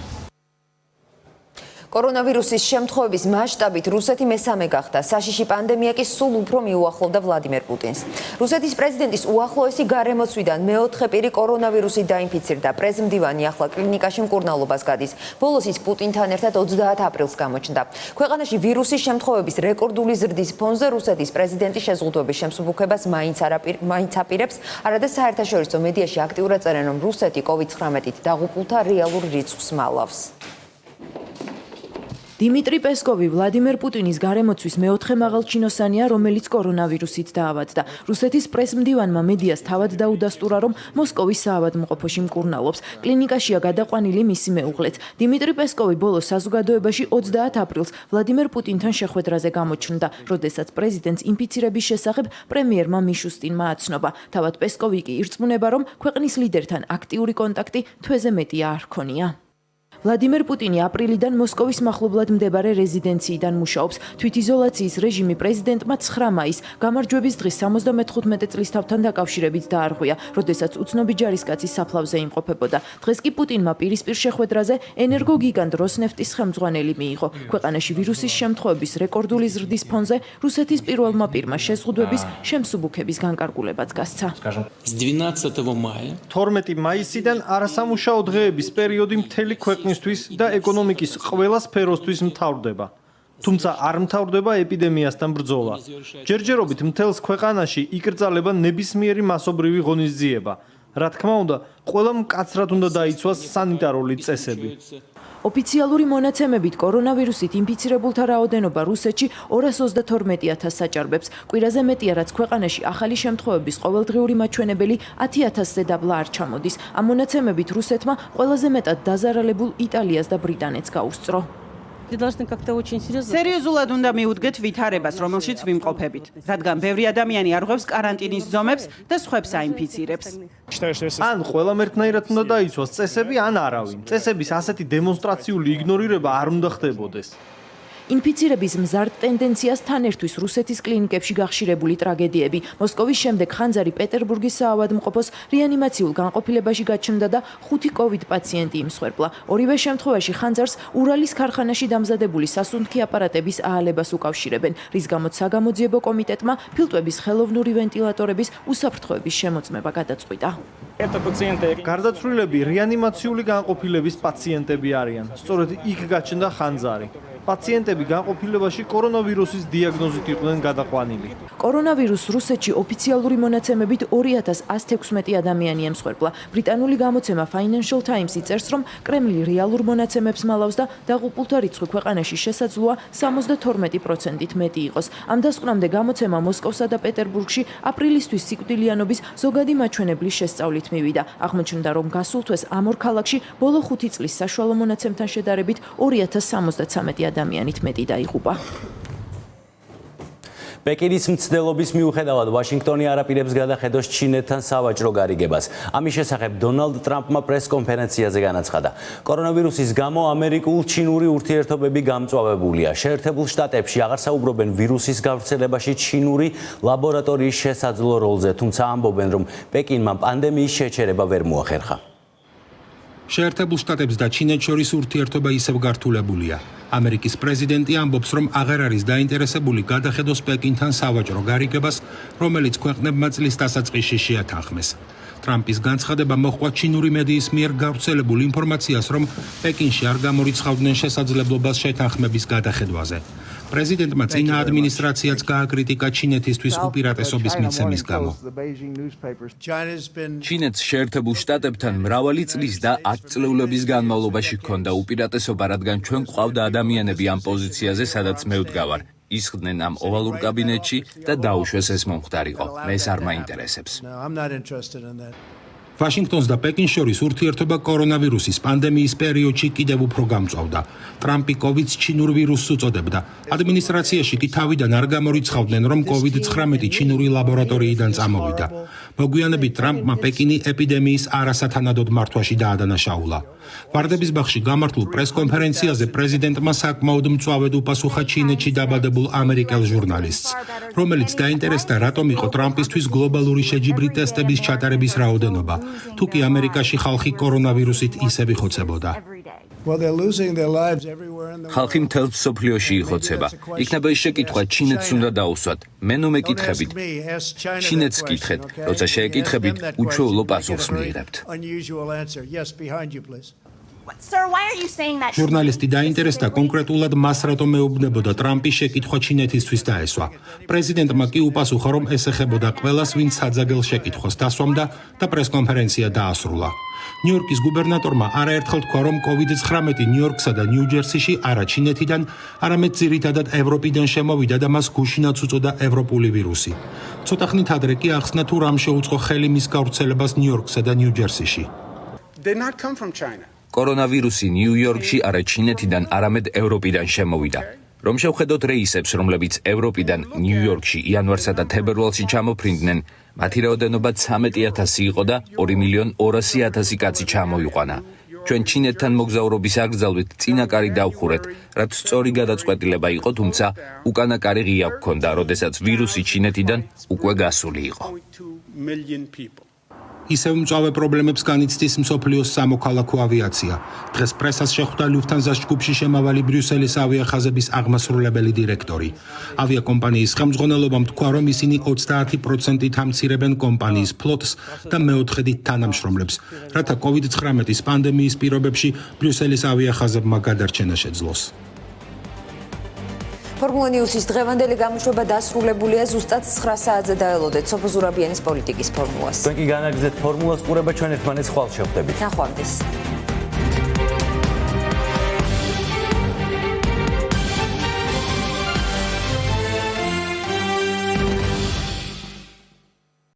S1: კორონავირუსის შემთხვევების მასშტაბით რუსეთი მესამე გახდა. საშიში პანდემია კი სულ უფრო მიუახლოვდა ვლადიმერ პუტინს. რუსეთის პრეზიდენტის უახლოესი გარემოცვიდან მეოთხე პირი კორონავირუსით დაინფიცირდა. პრეზმდივანი ახლა კლინიკაში მკურნალობას გადის. ბოლოს ის პუტინთან ერთად 30 აპრილს გამოჩნდა. ქვეყანაში ვირუსის შემთხვევების რეკორდული ზრდის ფონზე რუსეთის პრეზიდენტი შეზღუდვების შემსუბუქებას მაინც აპირებს. არადა საერთაშორისო მედიაში აქტიურად წერენ, რომ რუსეთი COVID-19-ით დაღუპულთა რეალურ რიცხვს მალავს.
S12: დიმიტრი პესკოვი ვლადიმერ პუტინის გარემოცვის მეოთხე მაღალჩინოსანია, რომელიც კორონავირუსით დაავადდა. რუსეთის პრესმდივანმა მედიას თავად დაუდასტურა, რომ მოსკოვის საავადმყოფოში მკურნალობს. კლინიკაშია გადაყვანილი მისი მეუღლეც. დიმიტრი პესკოვი ბოლოს საზოგადოებაში 30 აპრილს ვლადიმერ პუტინთან შეხვედრაზე გამოჩნდა, როდესაც პრეზიდენტს ინფიცირების შესახებ პრემიერმა მიშუსტინმა აცნობა. თავად პესკოვი კი ირწმუნება, რომ ქვეყნის ლიდერთან აქტიური კონტაქტი თვეზე მეტია არ ჰქონია. ვლადიმერ პუტინი აპრილიდან მოსკოვის მახლობლად მდებარე რეზიდენციიდან მუშაობს. თვითიზოლაციის რეჟიმი პრეზიდენტმა 9 მაისს გამარჯვების დღის 74 წლის თავთან დაკავშირებით დაარღვია, როდესაც უცნობი ჯარისკაცი საფლავზე იმყოფებოდა. დღეს კი პუტინმა პირისპირ შეხვედრაზე ენერგოგიგანტ როსნეფტის ხელმძღვანელი მიიღო. ქვეყანაში ვირუსის შემთხვევების რეკორდული ზრდის ფონზე რუსეთის პირველმა პირმა შეზღუდვების შემსუბუქების განკარგულებაც გასცა.
S8: 12 მაისიდან არასამუშაო დღეების პერიოდი მთელი ქვეყნის და ეკონომიკის ყველა სფეროსთვის მთავრდება. თუმცა არ მთავრდება ეპიდემიასთან ბრძოლა. ჯერჯერობით მთელს ქვეყანაში იკრძალება ნებისმიერი მასობრივი ღონისძიება. რა თქმა უნდა, ყველამ მკაცრად უნდა დაიცვას სანიტარული წესები.
S12: ოფიციალური მონაცემებით კორონავირუსით ინფიცირებულთა რაოდენობა რუსეთში 232,000 საჭარბებს. კვირაზე მეტია, რაც ქვეყანაში ახალი შემთხვევების ყოველდღიური მაჩვენებელი 10,000-ზე დაბლა არ ჩამოდის. ამ მონაცემებით რუსეთმა ყველაზე მეტად დაზარალებულ იტალიას და ბრიტანეთს გაუსწრო.
S19: სერიოზულად უნდა მიუდგეთ ვითარებას, რომელშიც ვიმყოფებით, რადგან ბევრი ადამიანი არღვევს კარანტინის ზომებს და სხვებს აინფიცირებს.
S8: ან ყველამ ერთნაირად უნდა დაიცვას წესები, ან არავინ. წესების ასეთი დემონსტრაციული იგნორირება არ უნდა ხდებოდეს.
S12: ინფიცირების მზარდ ტენდენციას თან ერთვის რუსეთის კლინიკებში გახშირებული ტრაგედიები. მოსკოვის შემდეგ ხანძარი პეტერბურგის საავადმყოფოს რეანიმაციულ განყოფილებაში გაჩნდა და 5 კოვიდ პაციენტი იმსხვერპლა. ორივე შემთხვევაში ხანძარს ურალის ქარხანაში დამზადებული სასუნთქი აპარატების აალებას უკავშირებენ, რის გამოც საგამოძიებო კომიტეტმა ფილტვების ხელოვნური ვენტილატორების უსაფრთხოების შემოწმება გადაწყვიტა.
S8: გარდაცვლილები რეანიმაციული განყოფილების პაციენტები არიან. სწორედ იქ გაჩნდა ხანძარი. პაციენტები განყოფილებაში კორონავირუსის დიაგნოზით იყვნენ გადაყვანილი.
S12: კორონავირუსს რუსეთში ოფიციალური მონაცემებით 2116 ადამიანი ემსხვერპლა. ბრიტანული გამოცემა Financial Times წერს, რომ კრემლი რეალურ მონაცემებს მალავს და დაღუპულთა რიცხვი ქვეყანაში შესაძლოა 72%-ით მეტი იყოს. ამ დასკვნამდე გამოცემა მოსკოვსა და პეტერბურგში აპრილისთვის სიკვდილიანობის ზოგადი მაჩვენებლის შესწავლით მივიდა. აღმოჩნდა, რომ გასულ თვეს ამ ორ ქალაქში ბოლო 5 წლის საშუალო მონაცემთან შედარებით 2073 ადამიანით მეტი დაიღუპა.
S2: პეკინის მცდელობის მიუხედავად ვაშინგტონი არ აპირებს გადახედოს ჩინეთთან სავაჭრო გარიგებას. ამის შესახებ დონალდ ტრამპმა პრეს-კონფერენციაზე განაცხადა. კორონავირუსის გამო ამერიკულ-ჩინური ურთიერთობები გამწვავებულია. შეერთებულ შტატებში აღარ საუბრობენ ვირუსის გავრცელებაში ჩინური ლაბორატორიის შესაძლო როლზე, თუმცა ამბობენ, რომ პეკინმა პანდემიის შეჩერება ვერ მოახერხა.
S13: შეერთებულ შტატებს და ჩინეთს შორის ურთიერთობა ისევ გართულებულია. ამერიკის პრეზიდენტი ამბობს, რომ აღარ არის დაინტერესებული გადახედოს პეკინთან სავაჭრო გარიგებას, რომელიც ქვეყნებმა წლის დასაწყისში შეათანხმეს. ტრამპის განცხადება მოჰყვა ჩინური მედიის მიერ გავრცელებულ ინფორმაციას, რომ პეკინში არ გამორიცხავდნენ შესაძლებლობას შეთანხმების გადახედვაზე. პრეზიდენტმა წინა ადმინისტრაციაც გააკრიტიკა ჩინეთისთვის უპირატესობის მიცემის გამო.
S15: ჩინეთს შეერთებულ შტატებთან მრავალი წლის და 10 წლეულების განმავლობაში ჰქონდა უპირატესობა, რადგან ჩვენ გვყავდა ადამიანები ამ პოზიციაზე, სადაც მე ვდგავარ. ისხდნენ ამ ოვალურ კაბინეტში და დაუშვეს ეს მომხდარიყო. მე ეს არ მაინტერესებს.
S13: ვაშინგტონს და პეკინს შორის ურთიერთობა კორონავირუსის პანდემიის პერიოდში კიდევ უფრო გამწვავდა. ტრამპი კოვიდს ჩინურ ვირუსს უწოდებდა. ადმინისტრაციაში კი თავიდან არ გამორიცხავდნენ, რომ COVID-19 ჩინური ლაბორატორიიდან წამოვიდა. მოგვიანებით ტრამპმა პეკინი ეპიდემიის არასათანადოდ მართვაში დაადანაშაულა. ვარდების ბაღში გამართულ პრეს-კონფერენციაზე პრეზიდენტმა საკმაოდ მწვავედ უპასუხა ჩინეთში დაბადებულ ამერიკელ ჟურნალისტს, რომელიც დაინტერესდა, რატომ იყო ტრამპისთვის გლობალური შეჯიბრი ტესტების ჩატარების რაოდენობა, თუ კი ამერიკაში ხალხი კორონავირუსით ისევ იხოცებოდა.
S15: ხალხი მთელ მსოფლიოში იხოცება. იქნება ის შეკითხვა ჩინეთს უნდა დაუსვათ. მე ნუ მეკითხებით. ჩინეთს კითხეთ. როცა შეეკითხებით, უჩვეულო პასუხს მიიღებთ.
S13: ჟურნალისტი დაინტერესდა კონკრეტულად მას რატომ მეუბნებოდა ტრამპის შეკითხვა ჩინეთისთვის დაესვა. პრეზიდენტმა კი უპასუხა, რომ ეს ეხებოდა ყველას, ვინც საძაგელ შეკითხვას დასვამდა და პრესკონფერენცია დაასრულა. ნიუ-იორკის გუბერნატორმა არაერთხელ თქვა, რომ COVID-19 ნიუ-იორკსა და ნიუ-ჯერსიში არა ჩინეთიდან, არამედ ძირითადად ევროპიდან შემოვიდა და მას გუშინაც უწოდა ევროპული ვირუსი. ცოტა ხნით ადრე კი ახსნა თუ რამ შეუწყო ხელი მის გავრცელებას ნიუ-იორკსა და ნიუ-ჯერსიში.
S15: კორონავირუსი ნიუ-იორკში არა ჩინეთიდან, არამედ ევროპიდან შემოვიდა. რომ შევხედოთ რეისებს, რომლებიც ევროპიდან ნიუ-იორკში იანვარსა და თებერვალში ჩამოფრინდნენ, მათი რაოდენობა 13,000 იყო და 2,200,000 კაცი ჩამოიყვანა. ჩვენ ჩინეთთან მოგზაურობის აკრძალვით წინაკარი დავხურეთ, რაც სწორი გადაწყვეტილება იყო, თუმცა უკანა კარი ღია გქონდა, როდესაც ვირუსი ჩინეთიდან უკვე გასული იყო.
S13: ისევ მწვავე პრობლემებს განიცდის მსოფლიოს სამოქალაქო ავიაცია. დღეს პრესას შეხვდა ლუფთანზას ჯგუფში შემავალი ბრიუსელის ავიახაზების აღმასრულებელი დირექტორი. ავიაკომპანიის ხელმძღვანელობამ თქვა, რომ ისინი 30%-ით ამცირებენ კომპანიის ფლოტს და მეოთხედით თანამშრომლებს, რათა COVID-19 პანდემიის პირობებში ბრიუსელის ავიახაზებმა გადარჩენა შეძლოს.
S1: ფორმულა ნიუსის დღევანდელი გამოშვება დასრულებულია, ზუსტად 9 საათზე დაელოდეთ სოფო ზურაბიანის პოლიტიკის ფორმულას.
S2: თქვენ კი განაგრძეთ ფორმულას ყურება, ჩვენ ერთმანეთს ხვალ შევხვდებით.
S1: ნახვამდის.